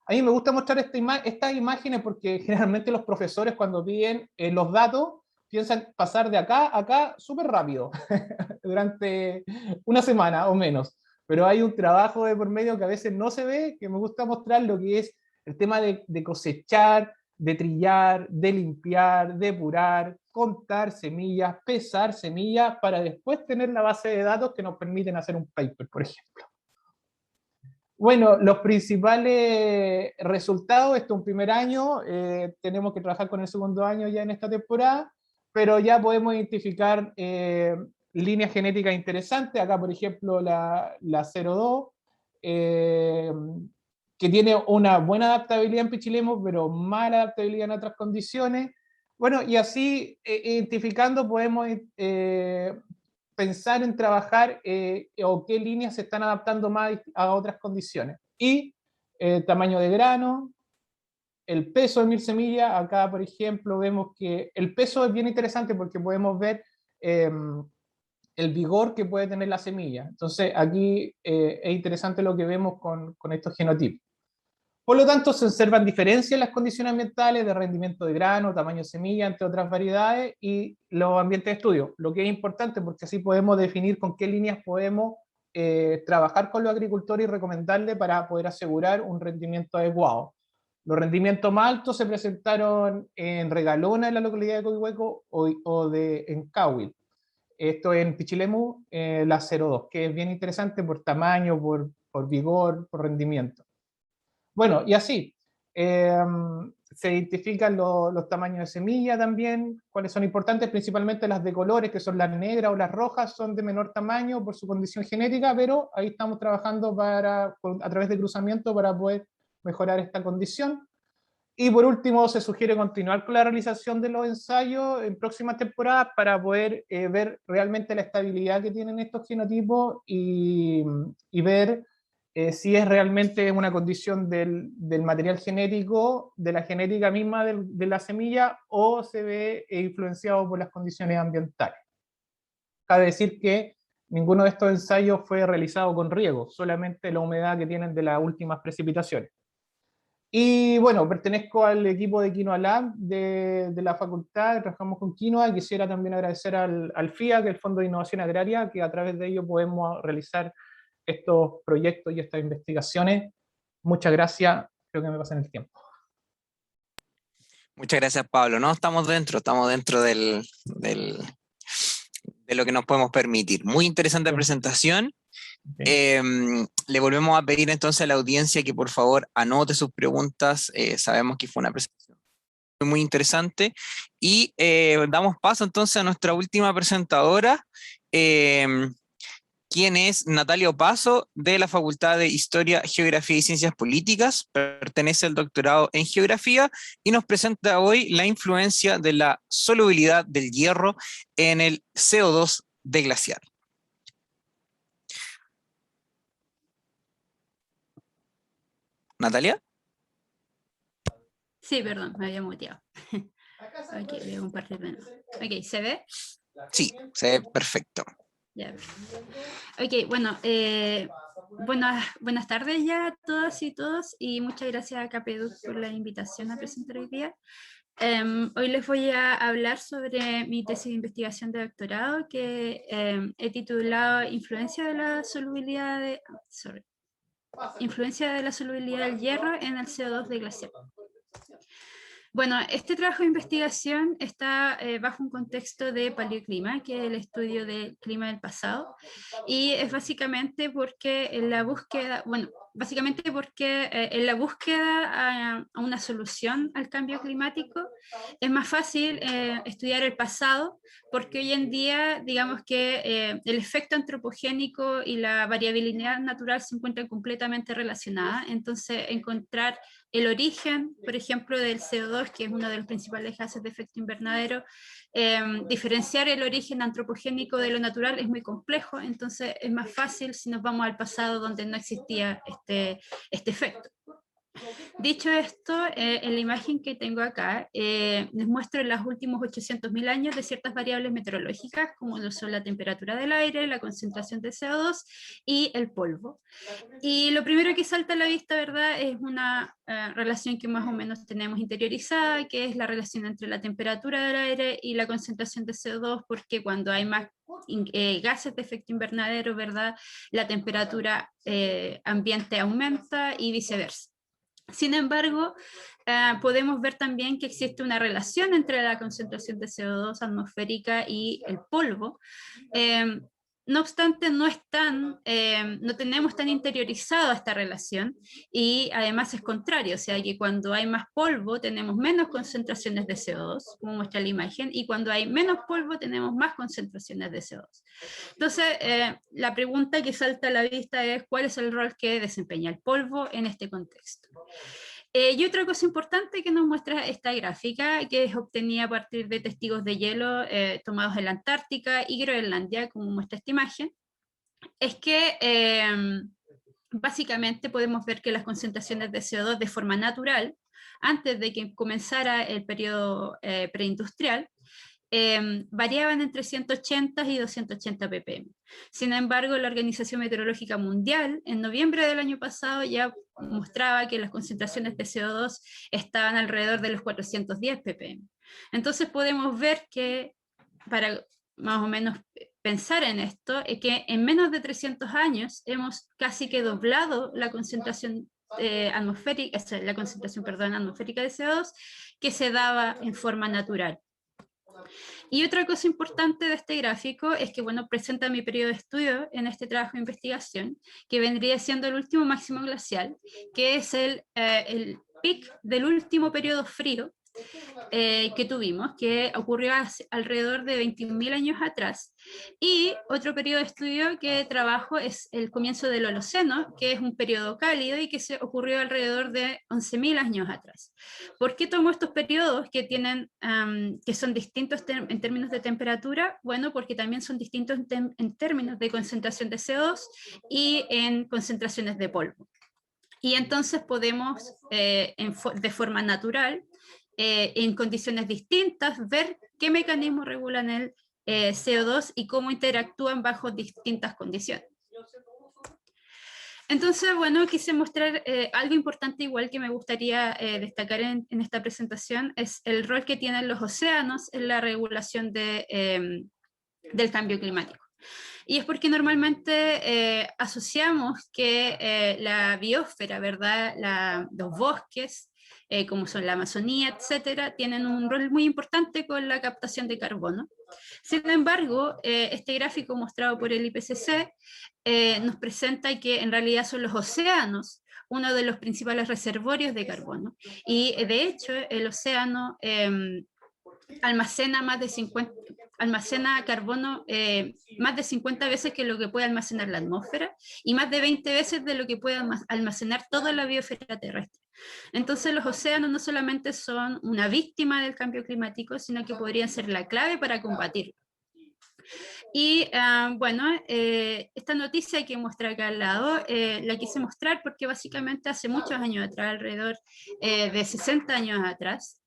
S5: A mí me gusta mostrar estas imágenes porque generalmente los profesores cuando piden los datos piensan pasar de acá a acá súper rápido, durante una semana o menos. Pero hay un trabajo de por medio que a veces no se ve, que me gusta mostrar lo que es el tema de cosechar, de trillar, de limpiar, de depurar, contar semillas, pesar semillas, para después tener la base de datos que nos permiten hacer un paper, por ejemplo. Bueno, los principales resultados, esto es un primer año, tenemos que trabajar con el segundo año ya en esta temporada, pero ya podemos identificar líneas genéticas interesantes. Acá, por ejemplo, la 02, que tiene una buena adaptabilidad en Pichilemu, pero mala adaptabilidad en otras condiciones. Bueno, y así, identificando, podemos pensar en trabajar o qué líneas se están adaptando más a otras condiciones. Y tamaño de grano, el peso de 1000 semillas. Acá, por ejemplo, vemos que el peso es bien interesante porque podemos ver el vigor que puede tener la semilla. Entonces, aquí es interesante lo que vemos con estos genotipos. Por lo tanto, se observan diferencias en las condiciones ambientales de rendimiento de grano, tamaño de semilla, entre otras variedades, y los ambientes de estudio, lo que es importante porque así podemos definir con qué líneas podemos trabajar con los agricultores y recomendarle para poder asegurar un rendimiento adecuado. Los rendimientos más altos se presentaron en Regalona, en la localidad de Coihueco, o en Cahuil. Esto en Pichilemu, la 02, que es bien interesante por tamaño, por vigor, por rendimiento. Bueno, y así, se identifican los tamaños de semilla también, cuáles son importantes, principalmente las de colores, que son las negras o las rojas, son de menor tamaño por su condición genética, pero ahí estamos trabajando a través de cruzamiento para poder mejorar esta condición. Y por último, se sugiere continuar con la realización de los ensayos en próximas temporadas para poder ver realmente la estabilidad que tienen estos genotipos y ver si es realmente una condición del material genético, de la genética misma de la semilla, o se ve influenciado por las condiciones ambientales. Cabe decir que ninguno de estos ensayos fue realizado con riego, solamente la humedad que tienen de las últimas precipitaciones. Y bueno, pertenezco al equipo de Quinoa Lab de la facultad, trabajamos con quinoa. Quisiera también agradecer al FIA, que es el Fondo de Innovación Agraria, que a través de ello podemos realizar estos proyectos y estas investigaciones. Muchas gracias, creo que me pasan el tiempo.
S3: Muchas gracias, Pablo. No, estamos dentro de lo que nos podemos permitir. Muy interesante presentación. Le volvemos a pedir entonces a la audiencia que por favor anote sus preguntas. Sabemos que fue una presentación muy interesante y damos paso entonces a nuestra última presentadora, quien es Natalia Opazo, de la Facultad de Historia, Geografía y Ciencias Políticas. Pertenece al doctorado en Geografía y nos presenta hoy la influencia de la solubilidad del hierro en el CO2 de glaciar. ¿Natalia?
S6: Sí, perdón, me había muteado. Ok, voy a compartir de nuevo. Ok, ¿se ve?
S3: Sí, se ve perfecto.
S6: Ya. Ok, bueno, buenas tardes ya a todas y todos, y muchas gracias a Capeduc por la invitación a presentar hoy día. Hoy les voy a hablar sobre mi tesis de investigación de doctorado que he titulado Influencia de la solubilidad del hierro en el CO2 de glaciar. Bueno, este trabajo de investigación está bajo un contexto de paleoclima, que es el estudio del clima del pasado, y es básicamente porque en la búsqueda, a una solución al cambio climático es más fácil estudiar el pasado, porque hoy en día, digamos que el efecto antropogénico y la variabilidad natural se encuentran completamente relacionadas. Entonces, encontrar el origen, por ejemplo, del CO2, que es uno de los principales gases de efecto invernadero, diferenciar el origen antropogénico de lo natural es muy complejo. Entonces es más fácil si nos vamos al pasado donde no existía este efecto. Dicho esto, en la imagen que tengo acá, les muestro los últimos 800.000 años de ciertas variables meteorológicas, como lo son la temperatura del aire, la concentración de CO2 y el polvo. Y lo primero que salta a la vista, ¿verdad?, es una relación que más o menos tenemos interiorizada, que es la relación entre la temperatura del aire y la concentración de CO2, porque cuando hay más gases de efecto invernadero, ¿verdad?, la temperatura ambiente aumenta y viceversa. Sin embargo, podemos ver también que existe una relación entre la concentración de CO2 atmosférica y el polvo. No obstante, no tenemos tan interiorizado esta relación, y además es contrario, o sea que cuando hay más polvo tenemos menos concentraciones de CO2, como muestra la imagen, y cuando hay menos polvo tenemos más concentraciones de CO2. Entonces, la pregunta que salta a la vista es ¿cuál es el rol que desempeña el polvo en este contexto? Y otra cosa importante que nos muestra esta gráfica, que es obtenida a partir de testigos de hielo tomados en la Antártica y Groenlandia, como muestra esta imagen, es que básicamente podemos ver que las concentraciones de CO2 de forma natural, antes de que comenzara el periodo preindustrial, variaban entre 180 y 280 ppm. Sin embargo, la Organización Meteorológica Mundial, en noviembre del año pasado, ya mostraba que las concentraciones de CO2 estaban alrededor de los 410 ppm. Entonces podemos ver que, para más o menos pensar en esto, es que en menos de 300 años hemos casi que doblado la concentración atmosférica, atmosférica de CO2 que se daba en forma natural. Y otra cosa importante de este gráfico es que, bueno, presenta mi periodo de estudio en este trabajo de investigación, que vendría siendo el último máximo glacial, que es el pic del último periodo frío que tuvimos, que ocurrió alrededor de 21.000 años atrás. Y otro periodo de estudio que trabajo es el comienzo del Holoceno, que es un periodo cálido y que se ocurrió alrededor de 11.000 años atrás. ¿Por qué tomo estos periodos que que son distintos en términos de temperatura? Bueno, porque también son distintos en términos de concentración de CO2 y en concentraciones de polvo. Y entonces podemos, de forma natural, en condiciones distintas, ver qué mecanismos regulan el CO2 y cómo interactúan bajo distintas condiciones. Entonces, bueno, quise mostrar algo importante igual que me gustaría destacar en esta presentación, es el rol que tienen los océanos en la regulación del cambio climático. Y es porque normalmente asociamos que la biosfera, ¿verdad? Los bosques, como son la Amazonía, etcétera, tienen un rol muy importante con la captación de carbono. Sin embargo, este gráfico mostrado por el IPCC nos presenta que en realidad son los océanos uno de los principales reservorios de carbono. Y de hecho, el océano almacena carbono más de 50 veces que lo que puede almacenar la atmósfera y más de 20 veces de lo que puede almacenar toda la biosfera terrestre. Entonces los océanos no solamente son una víctima del cambio climático, sino que podrían ser la clave para combatirlo. Y bueno, esta noticia que muestra acá al lado, la quise mostrar porque básicamente hace muchos años atrás, alrededor de 60 años atrás,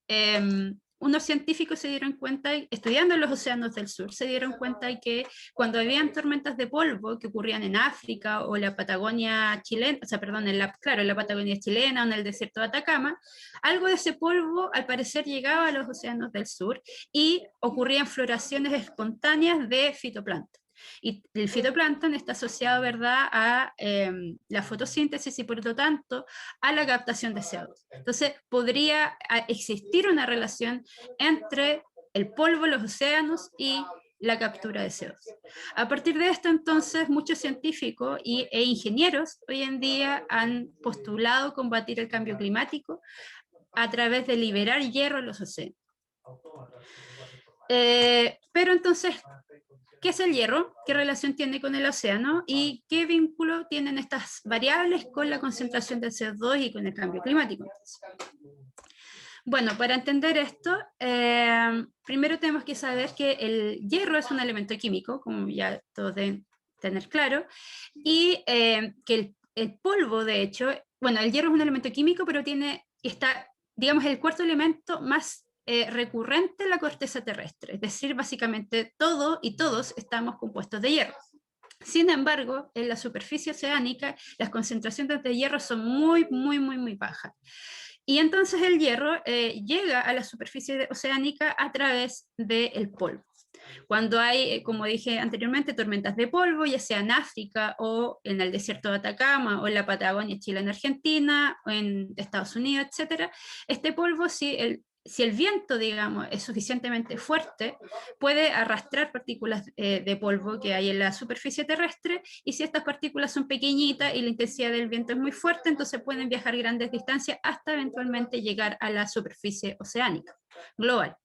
S6: unos científicos se dieron cuenta, estudiando los océanos del sur, se dieron cuenta de que cuando habían tormentas de polvo que ocurrían en África o la Patagonia chilena, o sea, perdón, en la Patagonia chilena o en el desierto de Atacama, algo de ese polvo al parecer llegaba a los océanos del sur y ocurrían floraciones espontáneas de fitoplancton. Y el fitoplancton está asociado, ¿verdad?, a la fotosíntesis y por lo tanto a la captación de CO2. Entonces podría existir una relación entre el polvo, los océanos y la captura de CO2. A partir de esto, entonces, muchos científicos e ingenieros hoy en día han postulado combatir el cambio climático a través de liberar hierro en los océanos. Pero entonces, ¿qué es el hierro? ¿Qué relación tiene con el océano? ¿Y qué vínculo tienen estas variables con la concentración de CO2 y con el cambio climático? Bueno, para entender esto, primero tenemos que saber que el hierro es un elemento químico, como ya todos deben tener claro, y que el polvo, de hecho, bueno, el hierro es un elemento químico, pero está, digamos, el cuarto elemento más recurrente en la corteza terrestre, es decir, básicamente todo y todos estamos compuestos de hierro. Sin embargo, en la superficie oceánica, las concentraciones de hierro son muy bajas. Y entonces el hierro llega a la superficie oceánica a través del polvo. Cuando hay, como dije anteriormente, tormentas de polvo, ya sea en África o en el desierto de Atacama o en la Patagonia, Chile, en Argentina, o en Estados Unidos, etc., este polvo, si el viento, digamos, es suficientemente fuerte, puede arrastrar partículas de polvo que hay en la superficie terrestre, y si estas partículas son pequeñitas y la intensidad del viento es muy fuerte, entonces pueden viajar grandes distancias hasta eventualmente llegar a la superficie oceánica global.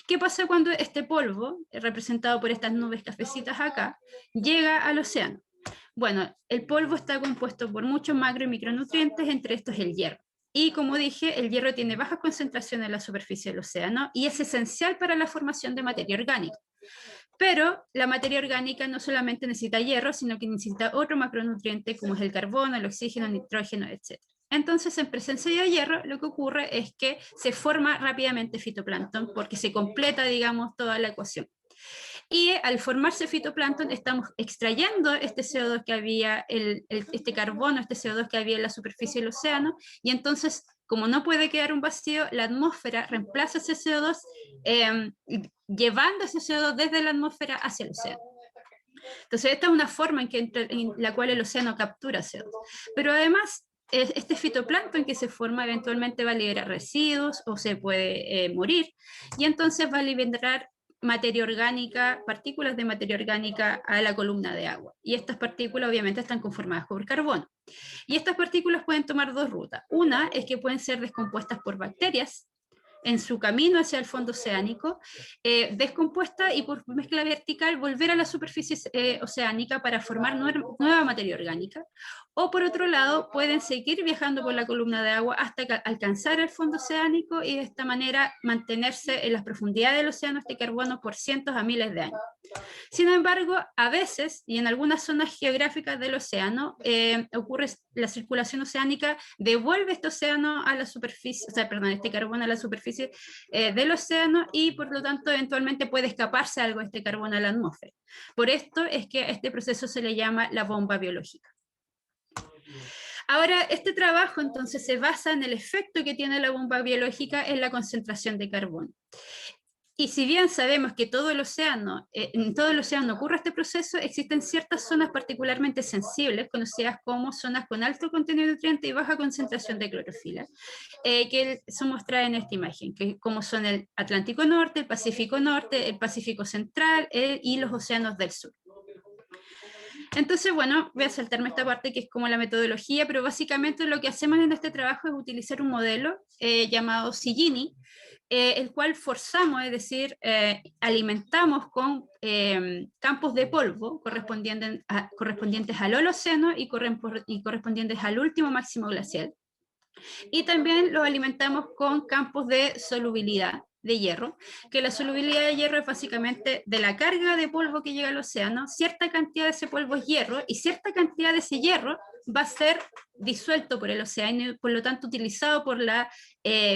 S6: ¿Qué pasa cuando este polvo, representado por estas nubes cafecitas acá, llega al océano? Bueno, el polvo está compuesto por muchos macro y micronutrientes, entre estos el hierro. Y como dije, el hierro tiene baja concentración en la superficie del océano y es esencial para la formación de materia orgánica. Pero la materia orgánica no solamente necesita hierro, sino que necesita otro macronutriente como es el carbono, el oxígeno, el nitrógeno, etc. Entonces, en presencia de hierro, lo que ocurre es que se forma rápidamente fitoplancton porque se completa, digamos, toda la ecuación. Y al formarse fitoplancton estamos extrayendo este CO2 que había, este carbono, este CO2 que había en la superficie del océano, y entonces, como no puede quedar un vacío, la atmósfera reemplaza ese CO2, llevando ese CO2 desde la atmósfera hacia el océano. Entonces, esta es una forma en la cual el océano captura CO2. Pero además, este fitoplancton que se forma eventualmente va a liberar residuos o se puede morir, y entonces va a liberar materia orgánica, partículas de materia orgánica a la columna de agua. Y estas partículas obviamente están conformadas por carbono. Y estas partículas pueden tomar dos rutas. Una es que pueden ser descompuestas por bacterias en su camino hacia el fondo oceánico, descompuesta y por mezcla vertical volver a la superficie oceánica para formar nueva materia orgánica. O por otro lado, pueden seguir viajando por la columna de agua hasta alcanzar el fondo oceánico y de esta manera mantenerse en las profundidades del océano este carbono por cientos a miles de años. Sin embargo, a veces, y en algunas zonas geográficas del océano, ocurre la circulación oceánica, devuelve este océano a la superficie, este carbono a la superficie del océano, y por lo tanto eventualmente puede escaparse algo de este carbono a la atmósfera. Por esto es que a este proceso se le llama la bomba biológica. Ahora, este trabajo entonces se basa en el efecto que tiene la bomba biológica en la concentración de carbono. Y si bien sabemos que en todo el océano ocurre este proceso, existen ciertas zonas particularmente sensibles, conocidas como zonas con alto contenido de nutrientes y baja concentración de clorofila, que son mostradas en esta imagen, como son el Atlántico Norte, el Pacífico Central y los océanos del sur. Entonces, bueno, voy a saltarme esta parte que es como la metodología, pero básicamente lo que hacemos en este trabajo es utilizar un modelo llamado Cigini, el cual forzamos, es decir, alimentamos con campos de polvo correspondientes al Holoceno y correspondientes al último máximo glacial. Y también los alimentamos con campos de solubilidad de hierro, que la solubilidad de hierro es básicamente de la carga de polvo que llega al océano, cierta cantidad de ese polvo es hierro, y cierta cantidad de ese hierro va a ser disuelto por el océano y por lo tanto utilizado por la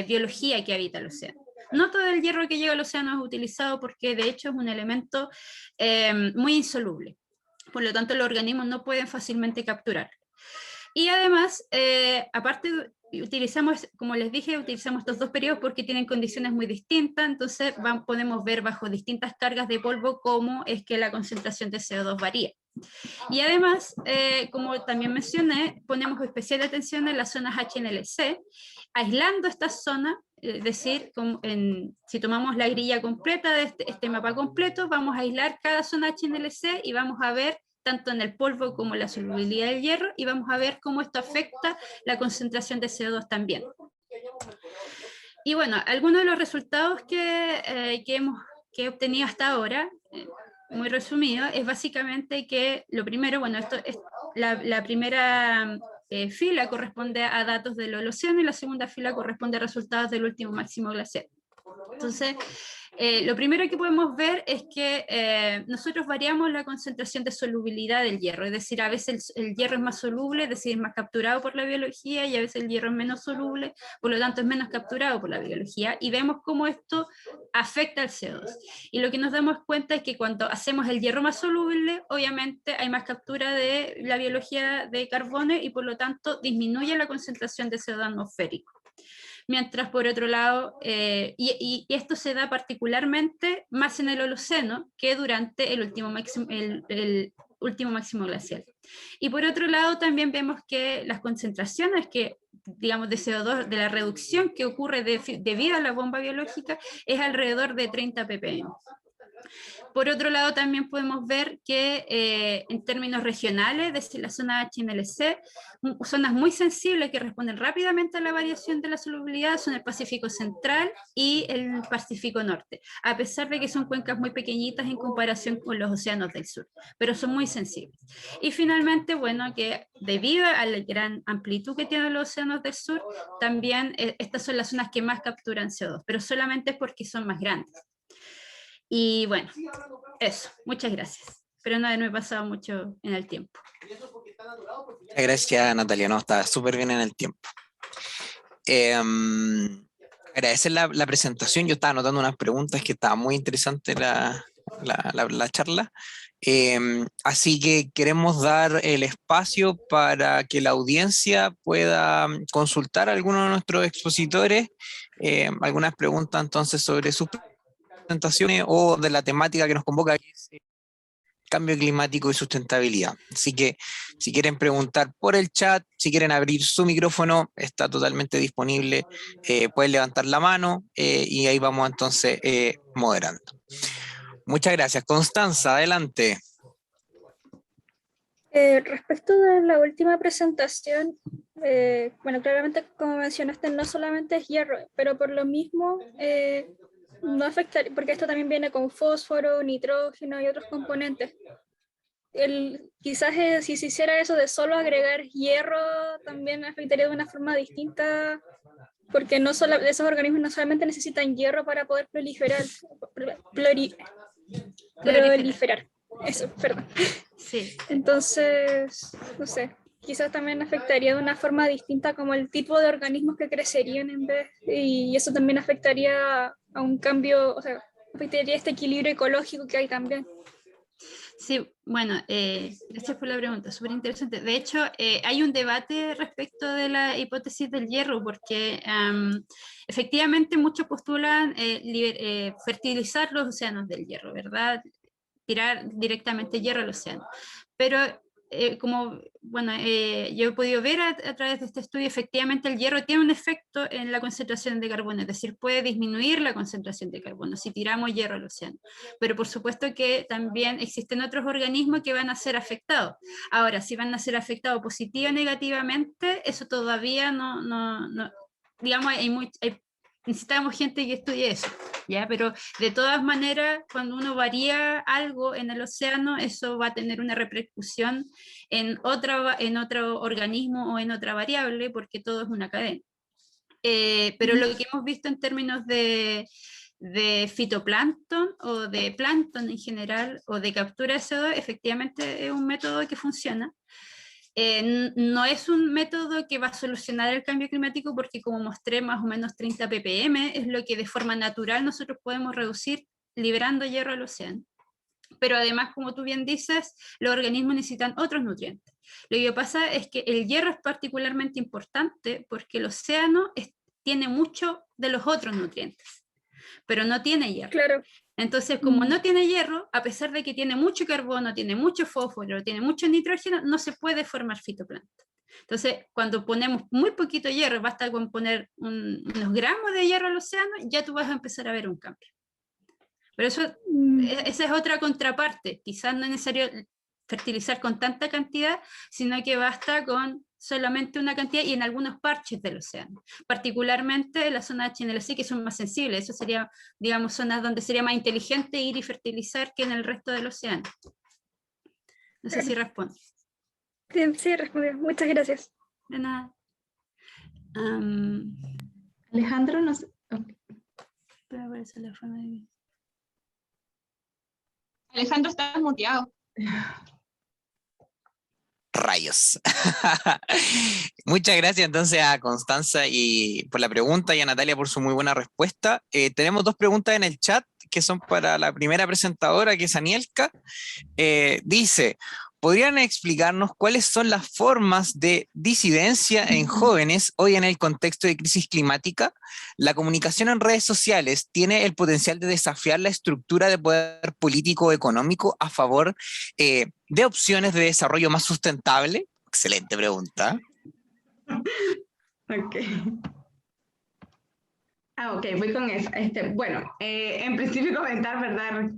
S6: biología que habita el océano. No todo el hierro que llega al océano es utilizado porque de hecho es un elemento muy insoluble, por lo tanto los organismos no pueden fácilmente capturar. Y además, aparte, utilizamos, como les dije, utilizamos estos dos periodos porque tienen condiciones muy distintas, entonces podemos ver bajo distintas cargas de polvo cómo es que la concentración de CO2 varía. Y además, como también mencioné, ponemos especial atención en las zonas HNLC, aislando estas zonas, es decir, si tomamos la grilla completa de este mapa completo, vamos a aislar cada zona HNLC y vamos a ver tanto en el polvo como en la solubilidad del hierro, y vamos a ver cómo esto afecta la concentración de CO2 también. Y bueno, algunos de los resultados que he obtenido hasta ahora, muy resumido, es básicamente que lo primero, bueno, esto es la primera fila corresponde a datos del Holoceno y la segunda fila corresponde a resultados del último máximo glacial. Entonces, Lo primero que podemos ver es que nosotros variamos la concentración de solubilidad del hierro, es decir, a veces el hierro es más soluble, es decir, es más capturado por la biología, y a veces el hierro es menos soluble, por lo tanto es menos capturado por la biología, y vemos cómo esto afecta al CO2. Y lo que nos damos cuenta es que cuando hacemos el hierro más soluble, obviamente hay más captura de la biología de carbono, y por lo tanto disminuye la concentración de CO2 atmosférico. Mientras por otro lado, y esto se da particularmente más en el Holoceno que durante el último máximo glacial. Y por otro lado también vemos que las concentraciones que, digamos, de CO2, de la reducción que ocurre debido a la bomba biológica, es alrededor de 30 ppm. Por otro lado, también podemos ver que en términos regionales, desde la zona HMLC, zonas muy sensibles que responden rápidamente a la variación de la solubilidad son el Pacífico Central y el Pacífico Norte, a pesar de que son cuencas muy pequeñitas en comparación con los océanos del sur, pero son muy sensibles. Y finalmente, bueno, que debido a la gran amplitud que tienen los océanos del sur, también estas son las zonas que más capturan CO2, pero solamente es porque son más grandes. Y bueno, eso, muchas gracias. Espero no haberme pasado mucho en el tiempo.
S3: Gracias, Natalia, no, está súper bien en el tiempo. Agradecer la presentación, yo estaba anotando unas preguntas que estaba muy interesante la charla. Así que queremos dar el espacio para que la audiencia pueda consultar a algunos de nuestros expositores, algunas preguntas entonces sobre sus presentaciones o de la temática que nos convoca, que es cambio climático y sustentabilidad. Así que si quieren preguntar por el chat, si quieren abrir su micrófono, está totalmente disponible, pueden levantar la mano y ahí vamos entonces moderando. Muchas gracias. Constanza, adelante.
S7: Respecto de la última presentación, bueno, claramente como mencionaste, no solamente es hierro, pero por lo mismo no afecta, porque esto también viene con fósforo, nitrógeno y otros componentes. Quizás si se hiciera eso de solo agregar hierro, también afectaría de una forma distinta, porque esos organismos no solamente necesitan hierro para poder proliferar. Eso, perdón.
S6: Sí.
S7: Entonces, no sé, quizás también afectaría de una forma distinta como el tipo de organismos que crecerían en vez, y eso también afectaría a un cambio, o sea, afectaría este equilibrio ecológico que hay también.
S6: Sí, bueno, gracias por la pregunta, súper interesante. De hecho, hay un debate respecto de la hipótesis del hierro, porque efectivamente muchos postulan fertilizar los océanos del hierro, ¿verdad? Tirar directamente hierro al océano. Pero como, bueno, yo he podido ver a través de este estudio, efectivamente el hierro tiene un efecto en la concentración de carbono, es decir, puede disminuir la concentración de carbono si tiramos hierro al océano. Pero por supuesto que también existen otros organismos que van a ser afectados. Ahora, si van a ser afectados positiva o negativamente, eso todavía no digamos, necesitamos gente que estudie eso, ¿ya? Pero de todas maneras, cuando uno varía algo en el océano, eso va a tener una repercusión en otro organismo o en otra variable, porque todo es una cadena. Pero lo que hemos visto en términos de fitoplancton o de plancton en general, o de captura de CO2, efectivamente es un método que funciona. No es un método que va a solucionar el cambio climático, porque como mostré, más o menos 30 ppm es lo que de forma natural nosotros podemos reducir liberando hierro al océano. Pero además, como tú bien dices, los organismos necesitan otros nutrientes. Lo que pasa es que el hierro es particularmente importante porque el océano tiene mucho de los otros nutrientes, pero no tiene hierro.
S7: Claro.
S6: Entonces, como no tiene hierro, a pesar de que tiene mucho carbono, tiene mucho fósforo, tiene mucho nitrógeno, no se puede formar fitoplancton. Entonces, cuando ponemos muy poquito hierro, basta con poner unos gramos de hierro al océano, ya tú vas a empezar a ver un cambio. Pero esa es otra contraparte. Quizás no es necesario fertilizar con tanta cantidad, sino que basta con solamente una cantidad y en algunos parches del océano, particularmente en la zona HNLC, que son más sensibles. Eso sería, digamos, zonas donde sería más inteligente ir y fertilizar que en el resto del océano. No sé si respondo.
S7: Sí, respondió. Muchas gracias.
S6: De nada.
S4: Alejandro, no sé.
S6: Pero aparece la forma de...
S1: Alejandro, estás muteado.
S3: Rayos. Muchas gracias entonces a Constanza y por la pregunta y a Natalia por su muy buena respuesta. Tenemos dos preguntas en el chat que son para la primera presentadora, que es Anielka. Dice, ¿podrían explicarnos cuáles son las formas de disidencia en jóvenes hoy en el contexto de crisis climática? ¿La comunicación en redes sociales tiene el potencial de desafiar la estructura de poder político o económico a favor de opciones de desarrollo más sustentable? Excelente pregunta.
S4: Ok. Ok, voy con eso. Bueno, en principio comentar, ¿verdad?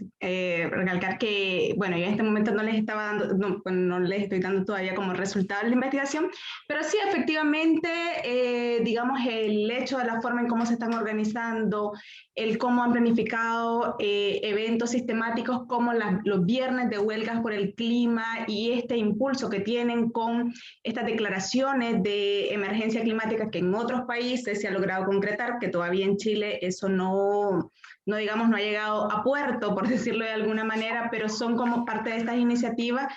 S4: Recalcar que, bueno, yo en este momento no les estaba dando, no les estoy dando todavía como resultado de la investigación, pero sí, efectivamente, digamos, el hecho de la forma en cómo se están organizando, el cómo han planificado eventos sistemáticos como los viernes de huelgas por el clima y este impulso que tienen con estas declaraciones de emergencia climática que en otros países se ha logrado concretar, que todavía en Chile eso no digamos, no ha llegado a puerto, por decirlo de alguna manera, pero son como parte de estas iniciativas.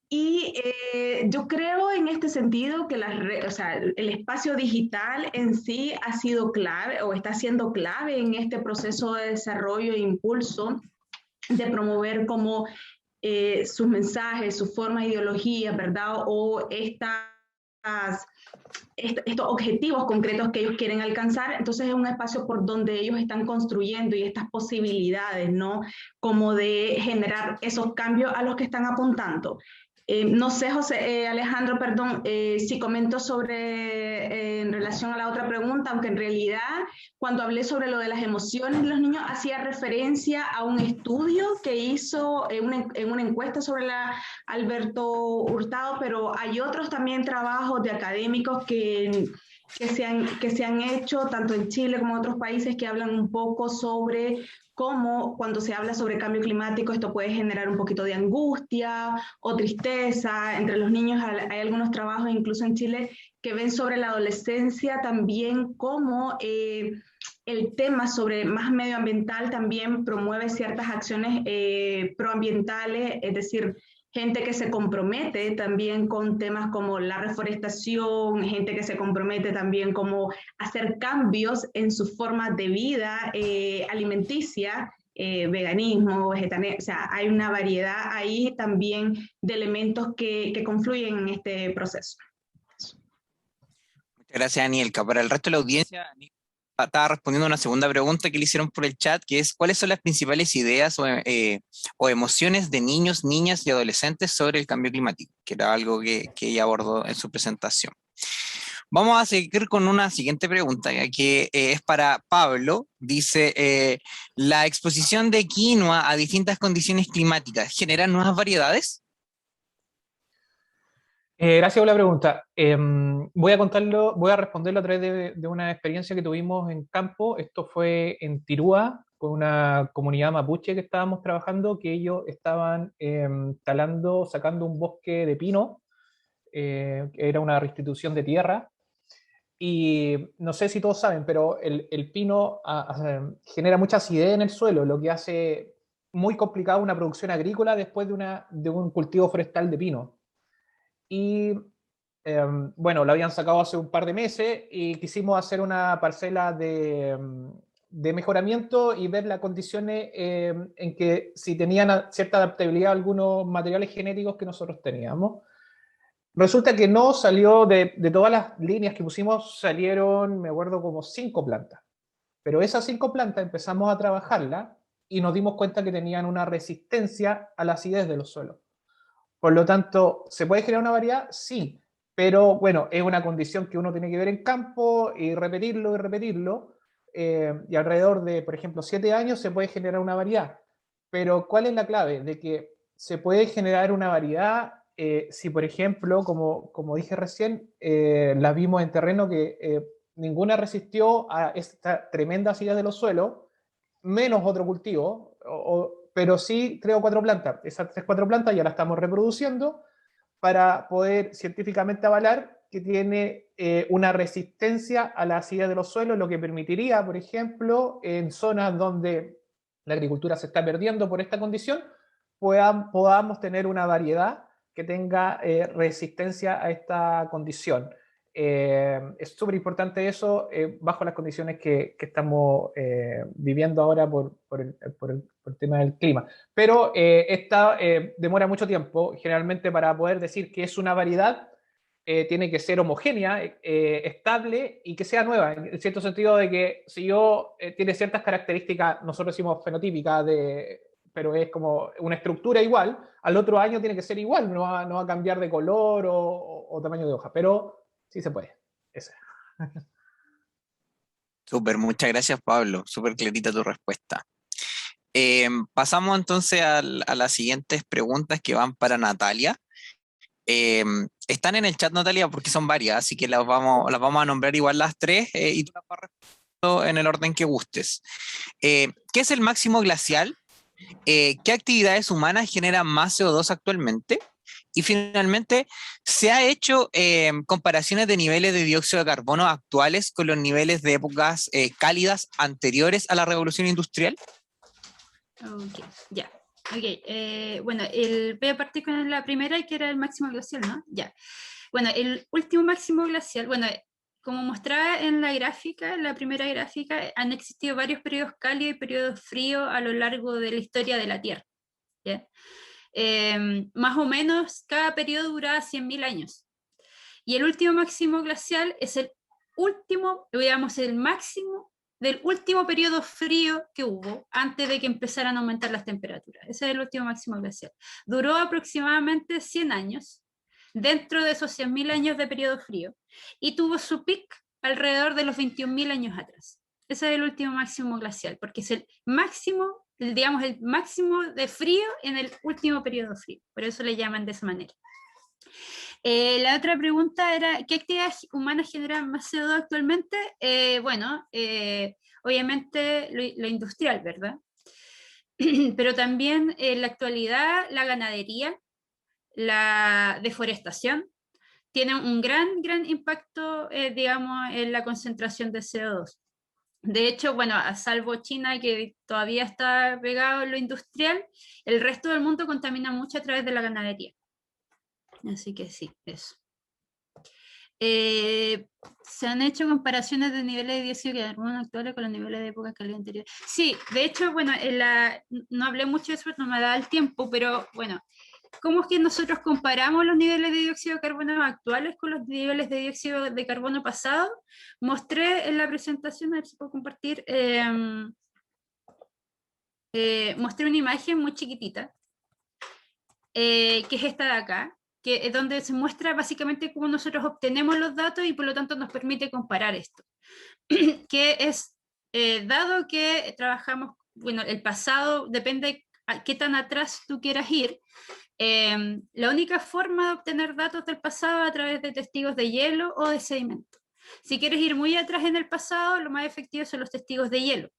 S4: Y yo creo en este sentido que o sea, el espacio digital en sí ha sido clave o está siendo clave en este proceso de desarrollo e impulso de promover como sus mensajes, sus formas, ideologías, ¿verdad? O estos objetivos concretos que ellos quieren alcanzar. Entonces es un espacio por donde ellos están construyendo y estas posibilidades, ¿no? Como de generar esos cambios a los que están apuntando. No sé, Alejandro, perdón, si comento sobre, en relación a la otra pregunta, aunque en realidad cuando hablé sobre lo de las emociones de los niños hacía referencia a un estudio que hizo en una encuesta sobre la Alberto Hurtado, pero hay otros también trabajos de académicos que se han hecho tanto en Chile como en otros países que hablan un poco sobre cómo cuando se habla sobre cambio climático esto puede generar un poquito de angustia o tristeza entre los niños. Hay algunos trabajos incluso en Chile que ven sobre la adolescencia también cómo el tema sobre más medioambiental también promueve ciertas acciones proambientales, es decir, gente que se compromete también con temas como la reforestación, gente que se compromete también como hacer cambios en sus formas de vida alimenticia, veganismo, vegetarianismo, o sea, hay una variedad ahí también de elementos que confluyen en este proceso.
S3: Muchas gracias, Anielka. Para el resto de la audiencia, estaba respondiendo a una segunda pregunta que le hicieron por el chat, que es ¿cuáles son las principales ideas o emociones de niños, niñas y adolescentes sobre el cambio climático? Que era algo que ella abordó en su presentación. Vamos a seguir con una siguiente pregunta, que es para Pablo. Dice, ¿la exposición de quinoa a distintas condiciones climáticas genera nuevas variedades?
S5: Gracias por la pregunta. Voy a responderlo a través de una experiencia que tuvimos en campo. Esto fue en Tirúa, con una comunidad mapuche que estábamos trabajando, que ellos estaban talando, sacando un bosque de pino, que era una restitución de tierra. Y no sé si todos saben, pero el pino genera mucha acidez en el suelo, lo que hace muy complicado una producción agrícola después de un cultivo forestal de pino. Y bueno, lo habían sacado hace un par de meses y quisimos hacer una parcela de mejoramiento y ver las condiciones en que si tenían cierta adaptabilidad a algunos materiales genéticos que nosotros teníamos. Resulta que no salió de todas las líneas que pusimos, salieron, me acuerdo, como 5 plantas. Pero esas 5 plantas empezamos a trabajarlas y nos dimos cuenta que tenían una resistencia a la acidez de los suelos. Por lo tanto, ¿se puede generar una variedad? Sí, pero bueno, es una condición que uno tiene que ver en campo y repetirlo y repetirlo. Y alrededor de, por ejemplo, 7 años se puede generar una variedad. Pero ¿cuál es la clave? De que se puede generar una variedad si, por ejemplo, como dije recién, las vimos en terreno que ninguna resistió a esta tremenda acidez de los suelos, menos otro cultivo, pero sí 3 o 4 plantas. Esas 3 o 4 plantas ya las estamos reproduciendo para poder científicamente avalar que tiene una resistencia a la acidez de los suelos, lo que permitiría, por ejemplo, en zonas donde la agricultura se está perdiendo por esta condición, podamos tener una variedad que tenga resistencia a esta condición. Es súper importante eso bajo las condiciones que estamos viviendo ahora por el tema del clima. Pero esta demora mucho tiempo. Generalmente, para poder decir que es una variedad, tiene que ser homogénea, estable y que sea nueva, en cierto sentido de que si yo tiene ciertas características, nosotros decimos fenotípicas, pero es como una estructura igual, al otro año tiene que ser igual, no va a cambiar de color o tamaño de hoja, pero sí se puede. Ese.
S3: Súper, muchas gracias, Pablo. Súper clarita tu respuesta. Pasamos entonces a las siguientes preguntas que van para Natalia. Están en el chat, Natalia, porque son varias, así que las vamos a nombrar igual las tres y tú las vas respondiendo en el orden que gustes. ¿Qué es el máximo glacial? ¿Qué actividades humanas generan más CO2 actualmente? Y finalmente, ¿se ha hecho comparaciones de niveles de dióxido de carbono actuales con los niveles de épocas cálidas anteriores a la revolución industrial?
S6: Ok, ya. Bueno, voy a partir con la primera, que era el máximo glacial, ¿no? Ya. Bueno, el último máximo glacial, bueno, como mostraba en la gráfica, en la primera gráfica, han existido varios periodos cálidos y periodos fríos a lo largo de la historia de la Tierra. ¿Ya? Más o menos cada periodo duraba 100.000 años. Y el último máximo glacial es el último, digamos, el máximo del último periodo frío que hubo antes de que empezaran a aumentar las temperaturas. Ese es el último máximo glacial. Duró aproximadamente 100 años, dentro de esos 100.000 años de periodo frío, y tuvo su pic alrededor de los 21.000 años atrás. Ese es el último máximo glacial, porque es el máximo, digamos, el máximo de frío en el último periodo frío. Por eso le llaman de esa manera. La otra pregunta era, ¿qué actividades humanas generan más CO2 actualmente? Bueno, obviamente lo industrial, ¿verdad? Pero también en la actualidad la ganadería, la deforestación, tienen un gran impacto, digamos, en la concentración de CO2. De hecho, bueno, a salvo China, que todavía está pegado en lo industrial, el resto del mundo contamina mucho a través de la ganadería. Así que sí, eso. Se han hecho comparaciones de niveles de dióxido de carbono actuales con los niveles de época cálida anterior. Sí, de hecho, bueno, no hablé mucho de eso, no me da el tiempo, pero bueno, ¿cómo es que nosotros comparamos los niveles de dióxido de carbono actuales con los niveles de dióxido de carbono pasado? Mostré en la presentación, a ver si puedo compartir, mostré una imagen muy chiquitita, que es esta de acá, que es donde se muestra básicamente cómo nosotros obtenemos los datos y por lo tanto nos permite comparar esto. Que es, dado que trabajamos, bueno, el pasado depende a qué tan atrás tú quieras ir, la única forma de obtener datos del pasado es a través de testigos de hielo o de sedimento. Si quieres ir muy atrás en el pasado, lo más efectivo son los testigos de hielo.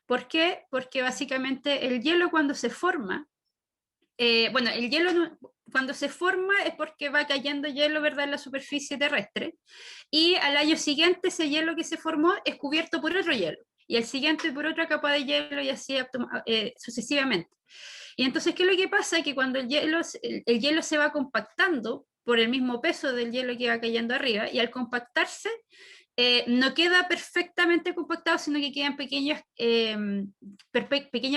S6: ¿Por qué? Porque básicamente el hielo cuando se forma, bueno, el hielo cuando se forma es porque va cayendo hielo, ¿verdad?, en la superficie terrestre, y al año siguiente ese hielo que se formó es cubierto por otro hielo, y el siguiente por otra capa de hielo, y así sucesivamente. Y entonces, ¿qué es lo que pasa? Que cuando el hielo se va compactando por el mismo peso del hielo que va cayendo arriba, y al compactarse, no queda perfectamente compactado, sino que quedan pequeñas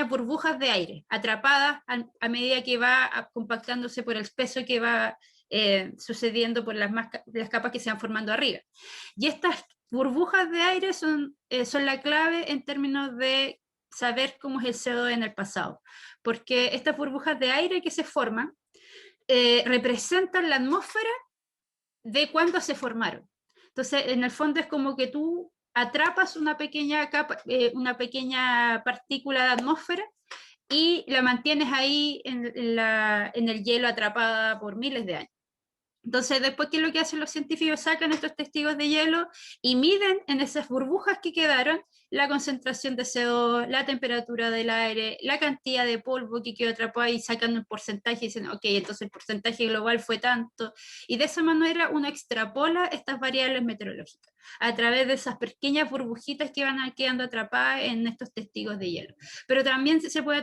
S6: burbujas de aire, atrapadas a medida que va compactándose por el peso que va sucediendo por las capas que se van formando arriba. Y estas burbujas de aire son la clave en términos de saber cómo es el CO2 en el pasado, porque estas burbujas de aire que se forman representan la atmósfera de cuando se formaron. Entonces, en el fondo es como que tú atrapas una pequeña capa, una pequeña partícula de atmósfera y la mantienes ahí en el hielo atrapada por miles de años. Entonces, después, ¿qué es lo que hacen los científicos? Sacan estos testigos de hielo y miden en esas burbujas que quedaron la concentración de CO2, la temperatura del aire, la cantidad de polvo que quedó atrapado y sacando un porcentaje y diciendo, ok, entonces el porcentaje global fue tanto. Y de esa manera uno extrapola estas variables meteorológicas a través de esas pequeñas burbujitas que van quedando atrapadas en estos testigos de hielo. Pero también se puede,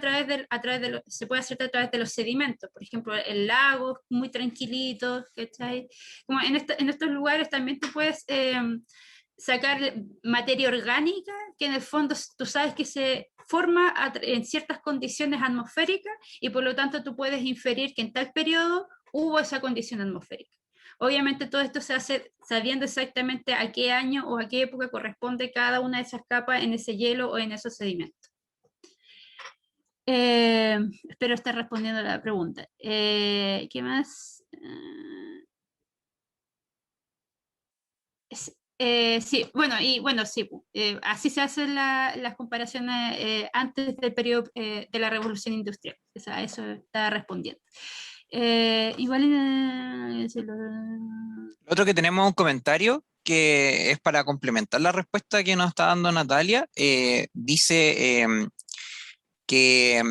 S6: se puede hacer a través de los sedimentos, por ejemplo, el lago muy tranquilito, ¿cachai? Como en estos lugares también tú puedes sacar materia orgánica que en el fondo tú sabes que se forma en ciertas condiciones atmosféricas y por lo tanto tú puedes inferir que en tal periodo hubo esa condición atmosférica. Obviamente todo esto se hace sabiendo exactamente a qué año o a qué época corresponde cada una de esas capas en ese hielo o en esos sedimentos. Espero estar respondiendo a la pregunta. ¿Qué más? Sí, sí, así se hacen las comparaciones antes del periodo de la revolución industrial. O sea, eso está respondiendo.
S3: Otro que tenemos un comentario que es para complementar la respuesta que nos está dando Natalia. Dice que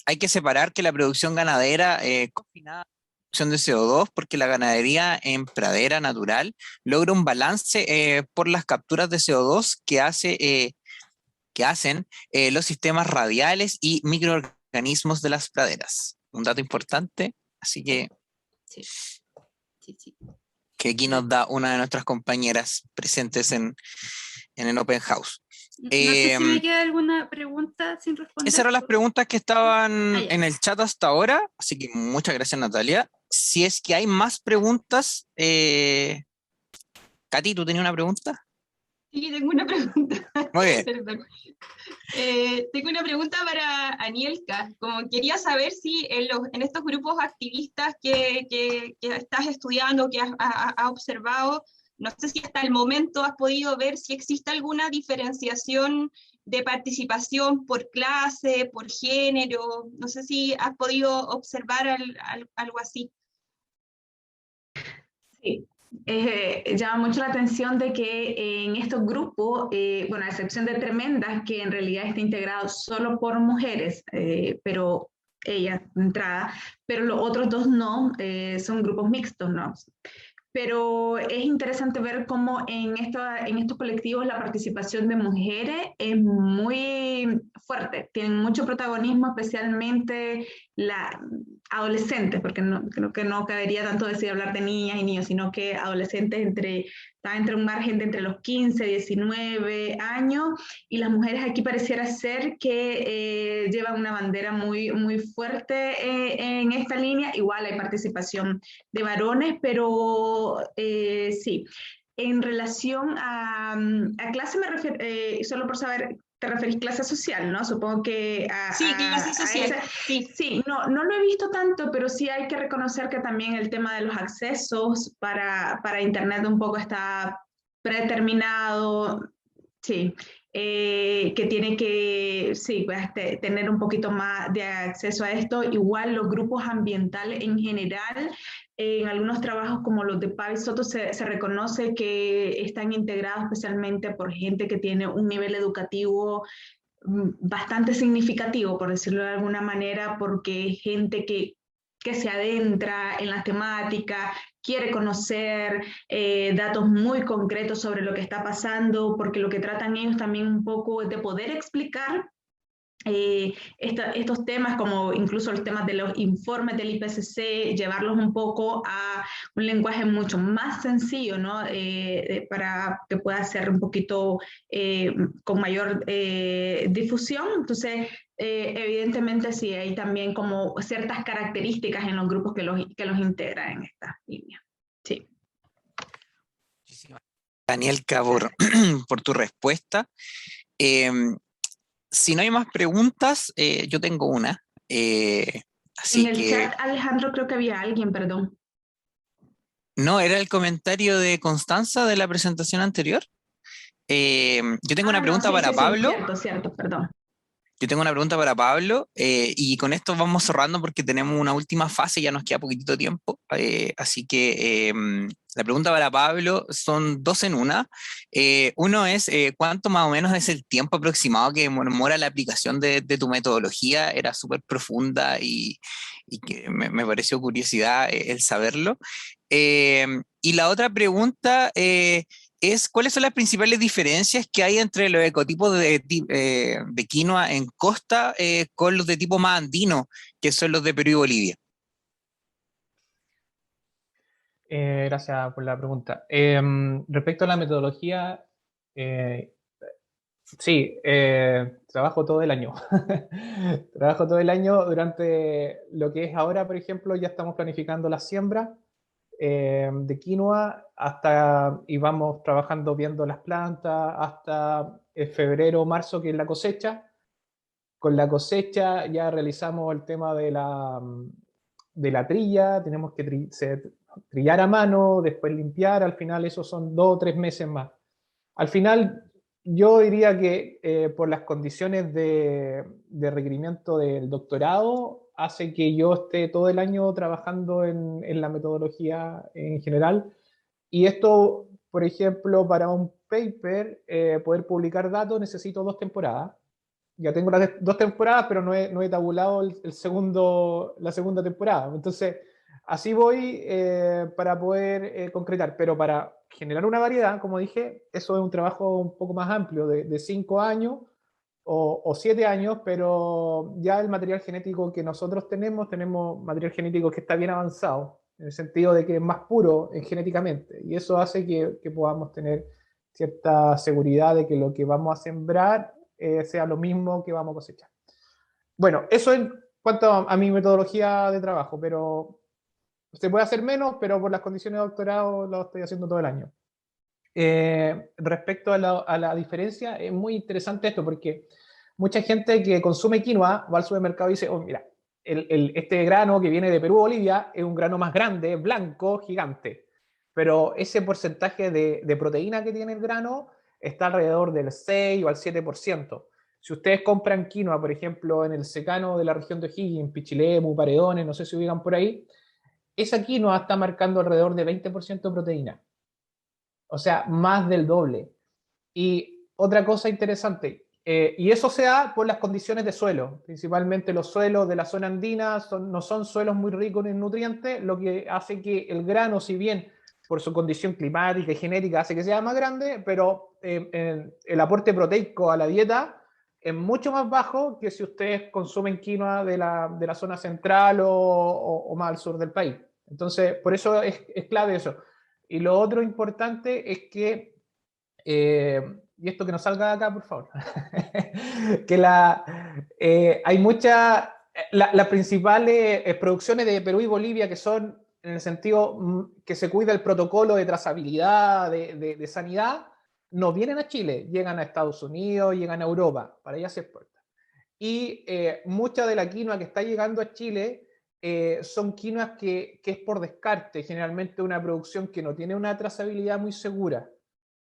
S3: hay que separar que la producción ganadera confinada de CO2 porque la ganadería en pradera natural logra un balance por las capturas de CO2 que hacen los sistemas radiales y microorganismos de las praderas. Un dato importante, así que que aquí nos da una de nuestras compañeras presentes en el Open House.
S6: No sé si me queda alguna pregunta sin responder.
S3: Esas eran las preguntas que estaban en el chat hasta ahora, así que muchas gracias, Natalia. Si es que hay más preguntas, Katy, ¿tú tenías una pregunta?
S1: Sí, tengo una pregunta.
S3: Muy bien.
S1: Perdón. Tengo una pregunta para Anielka. Como quería saber si en estos grupos activistas que estás estudiando, que has observado, no sé si hasta el momento has podido ver si existe alguna diferenciación de participación por clase, por género. No sé si has podido observar algo así.
S4: Sí. Llama mucho la atención de que en estos grupos, bueno, a excepción de Tremendas, que en realidad está integrado solo por mujeres, pero ella de entrada, pero los otros dos no, son grupos mixtos, ¿no? Pero es interesante ver cómo en estos colectivos la participación de mujeres es muy fuerte, tienen mucho protagonismo, especialmente las adolescentes, porque creo que no cabería tanto decir hablar de niñas y niños, sino que adolescentes está entre un margen de entre los 15 y 19 años, y las mujeres aquí pareciera ser que llevan una bandera muy, muy fuerte en esta línea. Igual hay participación de varones, pero sí. En relación a clase, me refiero, solo por saber, te referís clase social, ¿no? Supongo que
S1: sí, clase social.
S4: Sí, no lo he visto tanto, pero sí hay que reconocer que también el tema de los accesos para Internet un poco está predeterminado, sí. Que tiene que tener un poquito más de acceso a esto. Igual los grupos ambientales en general, en algunos trabajos como los de Pablo Soto se reconoce que están integrados especialmente por gente que tiene un nivel educativo bastante significativo, por decirlo de alguna manera, porque gente que se adentra en las temáticas, quiere conocer datos muy concretos sobre lo que está pasando, porque lo que tratan ellos también un poco es de poder explicar estos temas, como incluso los temas de los informes del IPCC, llevarlos un poco a un lenguaje mucho más sencillo, ¿no? Para que pueda ser un poquito con mayor difusión. Entonces, evidentemente sí, hay también como ciertas características en los grupos que los integran en esta línea. Sí.
S3: Anielka, por tu respuesta. Si no hay más preguntas, yo tengo una. Así
S4: en el chat, Alejandro, creo que había alguien, perdón.
S3: No, era el comentario de Constanza de la presentación anterior. Yo tengo una pregunta para Pablo.
S4: Cierto, perdón.
S3: Yo tengo una pregunta para Pablo y con esto vamos cerrando porque tenemos una última fase, ya nos queda poquitito tiempo. Así que la pregunta para Pablo son dos en una. Uno es, ¿cuánto más o menos es el tiempo aproximado que demora la aplicación de tu metodología? Era súper profunda y que me pareció curiosidad el saberlo. Y la otra pregunta es cuáles son las principales diferencias que hay entre los ecotipos de quinoa en costa con los de tipo más andino, que son los de Perú y Bolivia.
S5: Gracias por la pregunta. Respecto a la metodología, sí, trabajo todo el año. Trabajo todo el año durante lo que es ahora, por ejemplo, ya estamos planificando la siembra de quinoa y vamos trabajando viendo las plantas hasta febrero o marzo, que es la cosecha. Con la cosecha ya realizamos el tema de la trilla, tenemos que trillar a mano, después limpiar, al final esos son 2 o 3 meses más. Al final yo diría que por las condiciones de requerimiento del doctorado hace que yo esté todo el año trabajando en la metodología en general. Y esto, por ejemplo, para un paper, poder publicar datos necesito 2 temporadas. Ya tengo las 2 temporadas, pero no he tabulado la segunda temporada. Entonces, así voy para poder concretar. Pero para generar una variedad, como dije, eso es un trabajo un poco más amplio, de 5 años o 7 años, pero ya el material genético que nosotros tenemos material genético que está bien avanzado, en el sentido de que es más puro genéticamente. Y eso hace que podamos tener cierta seguridad de que lo que vamos a sembrar sea lo mismo que vamos a cosechar. Bueno, eso en cuanto a mi metodología de trabajo, pero se puede hacer menos, pero por las condiciones de doctorado lo estoy haciendo todo el año. Respecto a la diferencia, es muy interesante esto porque mucha gente que consume quinoa va al supermercado y dice, oh, mira, este grano que viene de Perú, Bolivia, es un grano más grande, blanco, gigante. Pero ese porcentaje de proteína que tiene el grano está alrededor del 6 o al 7%. Si ustedes compran quinoa, por ejemplo, en el secano de la región de O'Higgins, Pichilemu, Paredones, no sé si ubican por ahí, esa quinoa está marcando alrededor de 20% de proteína. O sea, más del doble. Y otra cosa interesante, y eso se da por las condiciones de suelo, principalmente los suelos de la zona andina no son suelos muy ricos en nutrientes, lo que hace que el grano, si bien por su condición climática y genética hace que sea más grande, pero el aporte proteico a la dieta es mucho más bajo que si ustedes consumen quinoa de la zona central o más al sur del país. Entonces, por eso es clave eso. Y lo otro importante es que y esto que no salga de acá, por favor, que hay muchas, las principales producciones de Perú y Bolivia que son en el sentido que se cuida el protocolo de trazabilidad, de sanidad, no vienen a Chile, llegan a Estados Unidos, llegan a Europa, para allá se exporta. Y mucha de la quinoa que está llegando a Chile son quinoas que es por descarte, generalmente una producción que no tiene una trazabilidad muy segura.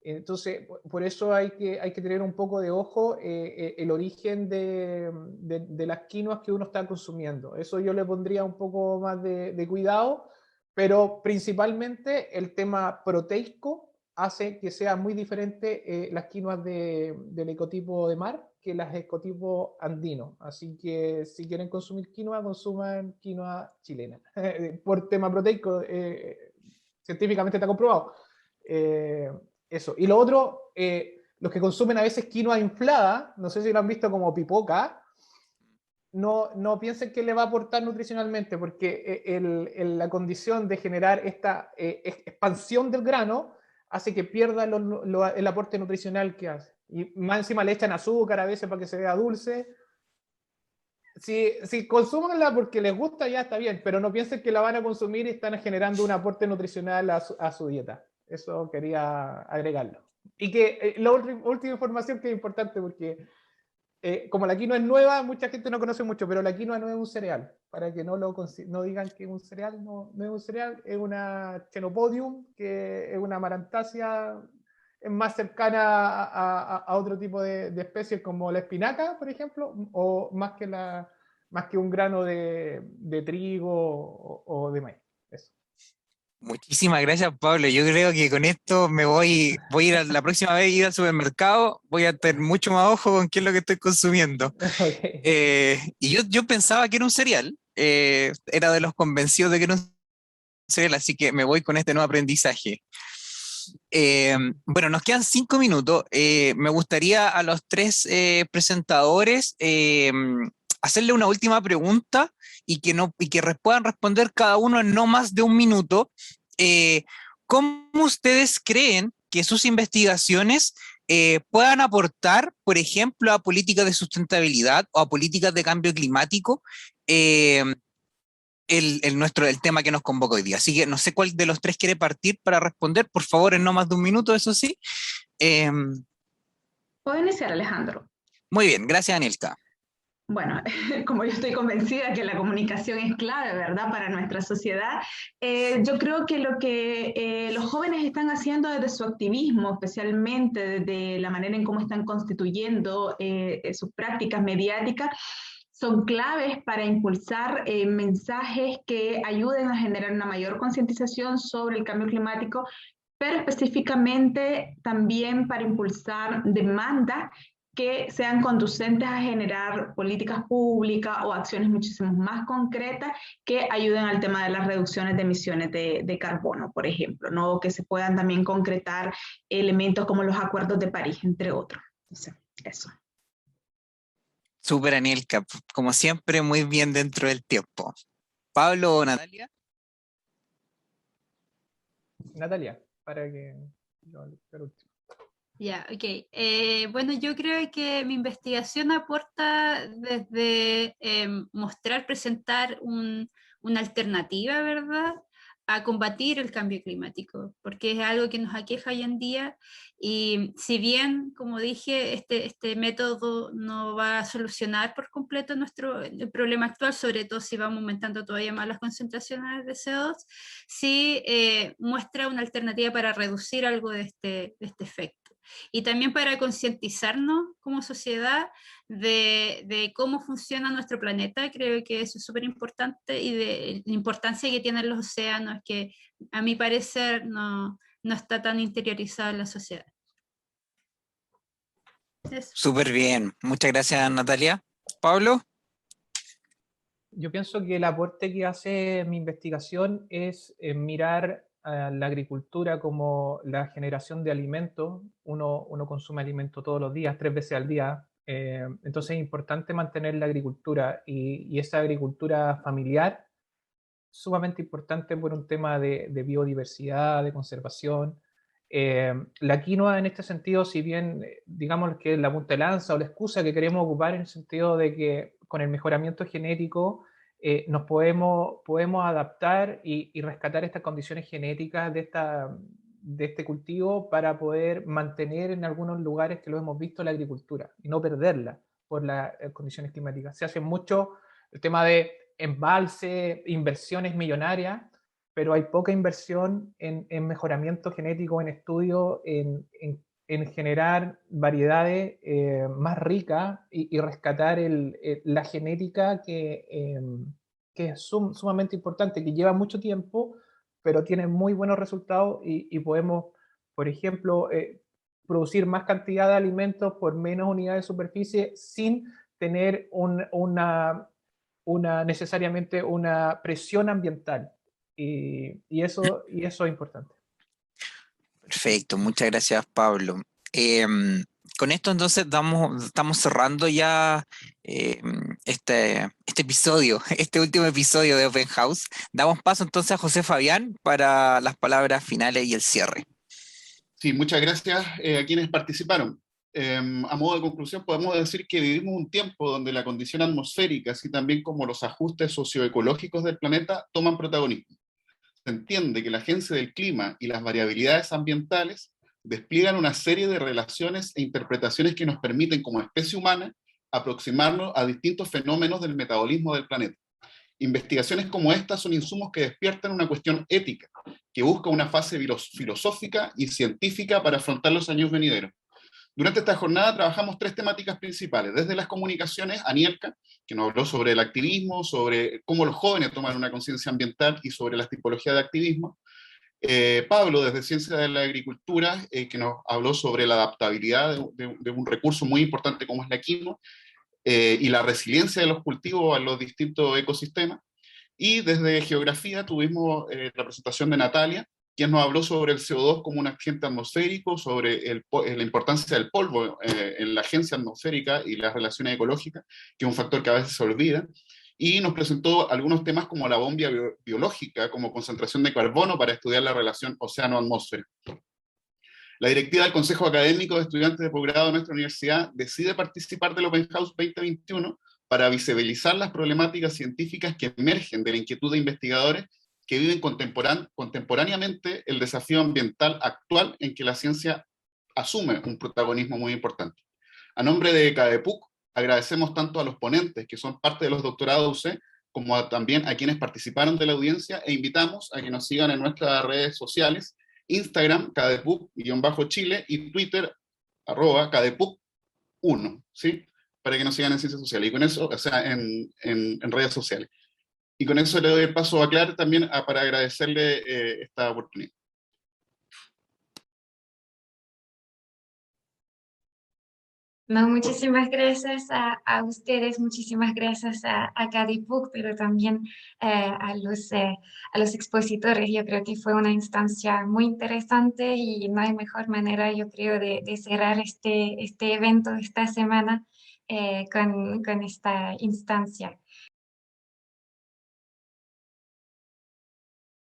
S5: Entonces, por eso hay que tener un poco de ojo el origen de las quinoas que uno está consumiendo. Eso yo le pondría un poco más de cuidado, pero principalmente el tema proteico hace que sea muy diferente las quinoas del ecotipo de mar que las ecotipos andinos. Así que si quieren consumir quinoa, consuman quinoa chilena. Por tema proteico, científicamente está comprobado. Eso. Y lo otro, los que consumen a veces quinoa inflada, no sé si lo han visto como pipoca, no piensen que le va a aportar nutricionalmente, porque la condición de generar esta expansión del grano hace que pierda el aporte nutricional que hace. Y más encima le echan azúcar a veces para que se vea dulce. Si consúmanla porque les gusta, ya está bien, pero no piensen que la van a consumir y están generando un aporte nutricional a su dieta. Eso quería agregarlo. Y que la última información que es importante, porque como la quinoa es nueva, mucha gente no conoce mucho, pero la quinoa no es un cereal. Para que no digan que es un cereal, no es un cereal, es una Chenopodium, que es una amarantácea es más cercana a otro tipo de especies como la espinaca, por ejemplo, o más que un grano de trigo o de maíz. Eso.
S3: Muchísimas gracias, Pablo. Yo creo que con esto voy a ir la próxima vez ir al supermercado, voy a tener mucho más ojo con qué es lo que estoy consumiendo.
S5: Okay.
S3: Y yo pensaba que era un cereal, era de los convencidos de que era un cereal, así que me voy con este nuevo aprendizaje. Bueno, nos quedan 5 minutos. Me gustaría a los 3 presentadores hacerle una última pregunta y que puedan responder cada uno en no más de 1 minuto. ¿Cómo ustedes creen que sus investigaciones puedan aportar, por ejemplo, a políticas de sustentabilidad o a políticas de cambio climático? El tema que nos convoca hoy día. Así que no sé cuál de los 3 quiere partir para responder, por favor, en no más de 1 minuto, eso sí.
S4: Puedo iniciar, Alejandro.
S3: Muy bien, gracias, Anilka.
S4: Bueno, como yo estoy convencida que la comunicación es clave, ¿verdad?, para nuestra sociedad, yo creo que lo que los jóvenes están haciendo desde su activismo, especialmente desde la manera en cómo están constituyendo sus prácticas mediáticas, son claves para impulsar mensajes que ayuden a generar una mayor concientización sobre el cambio climático, pero específicamente también para impulsar demandas que sean conducentes a generar políticas públicas o acciones muchísimo más concretas que ayuden al tema de las reducciones de emisiones de carbono, por ejemplo, ¿no? Que se puedan también concretar elementos como los acuerdos de París, entre otros. Entonces, eso.
S3: Súper, Anielka, como siempre, muy bien dentro del tiempo. Pablo o Natalia.
S5: Natalia, para que...
S6: Ya, ok. Bueno, yo creo que mi investigación aporta desde mostrar, presentar una alternativa, ¿verdad?, a combatir el cambio climático, porque es algo que nos aqueja hoy en día y si bien, como dije, este método no va a solucionar por completo el problema actual, sobre todo si vamos aumentando todavía más las concentraciones de CO2, sí muestra una alternativa para reducir algo de este efecto. Y también para concientizarnos como sociedad de cómo funciona nuestro planeta. Creo que eso es súper importante, y de la importancia que tienen los océanos, que a mi parecer no está tan interiorizado en la sociedad.
S3: Súper bien, muchas gracias, Natalia. Pablo.
S5: Yo pienso que el aporte que hace mi investigación es mirar a la agricultura como la generación de alimentos. Uno consume alimento todos los días, 3 veces al día. Entonces es importante mantener la agricultura y esa agricultura familiar, sumamente importante por un tema de biodiversidad, de conservación. La quinoa en este sentido, si bien digamos que es la punta de lanza o la excusa que queremos ocupar en el sentido de que con el mejoramiento genético nos podemos adaptar y rescatar estas condiciones genéticas de este cultivo para poder mantener en algunos lugares que lo hemos visto la agricultura y no perderla por las condiciones climáticas. Se hace mucho el tema de embalse, inversiones millonarias, pero hay poca inversión en mejoramiento genético, en estudio, en generar variedades más ricas y rescatar la genética que es sumamente importante, que lleva mucho tiempo, pero tiene muy buenos resultados y podemos, por ejemplo, producir más cantidad de alimentos por menos unidades de superficie sin tener necesariamente una presión ambiental. Y eso es importante.
S3: Perfecto, muchas gracias, Pablo. Con esto entonces estamos cerrando ya este episodio, este último episodio de Open House. Damos paso entonces a José Fabián para las palabras finales y el cierre.
S8: Sí, muchas gracias a quienes participaron. A modo de conclusión, podemos decir que vivimos un tiempo donde la condición atmosférica, así también como los ajustes socioecológicos del planeta, toman protagonismo. Se entiende que la agencia del clima y las variabilidades ambientales despliegan una serie de relaciones e interpretaciones que nos permiten, como especie humana, aproximarnos a distintos fenómenos del metabolismo del planeta. Investigaciones como estas son insumos que despiertan una cuestión ética, que busca una fase filosófica y científica para afrontar los años venideros. Durante esta jornada trabajamos 3 temáticas principales, desde las comunicaciones, Anielka, que nos habló sobre el activismo, sobre cómo los jóvenes toman una conciencia ambiental y sobre las tipologías de activismo. Pablo, desde Ciencia de la Agricultura, que nos habló sobre la adaptabilidad de un recurso muy importante como es la quinoa, y la resiliencia de los cultivos a los distintos ecosistemas. Y desde Geografía tuvimos la presentación de Natalia, quien nos habló sobre el CO2 como un agente atmosférico, sobre la importancia del polvo en la agencia atmosférica y las relaciones ecológicas, que es un factor que a veces se olvida, y nos presentó algunos temas como la bomba biológica, como concentración de carbono para estudiar la relación océano-atmósfera. La directiva del Consejo Académico de Estudiantes de Posgrado de nuestra universidad decide participar del Open House 2021 para visibilizar las problemáticas científicas que emergen de la inquietud de investigadores que viven contemporáneamente el desafío ambiental actual en que la ciencia asume un protagonismo muy importante. A nombre de CADEPUC, agradecemos tanto a los ponentes, que son parte de los doctorados UC, como también a quienes participaron de la audiencia, e invitamos a que nos sigan en nuestras redes sociales, Instagram, CADEPUC_Chile, y Twitter, @CADEPUC1, ¿sí? Para que nos sigan en Ciencias Sociales, y con eso, o sea, en redes sociales. Y con eso le doy el paso a Clara también para agradecerle esta oportunidad.
S9: No, muchísimas gracias a ustedes, muchísimas gracias a CADEPUC, pero también a los expositores. Yo creo que fue una instancia muy interesante y no hay mejor manera, yo creo, de cerrar este evento esta semana con esta instancia.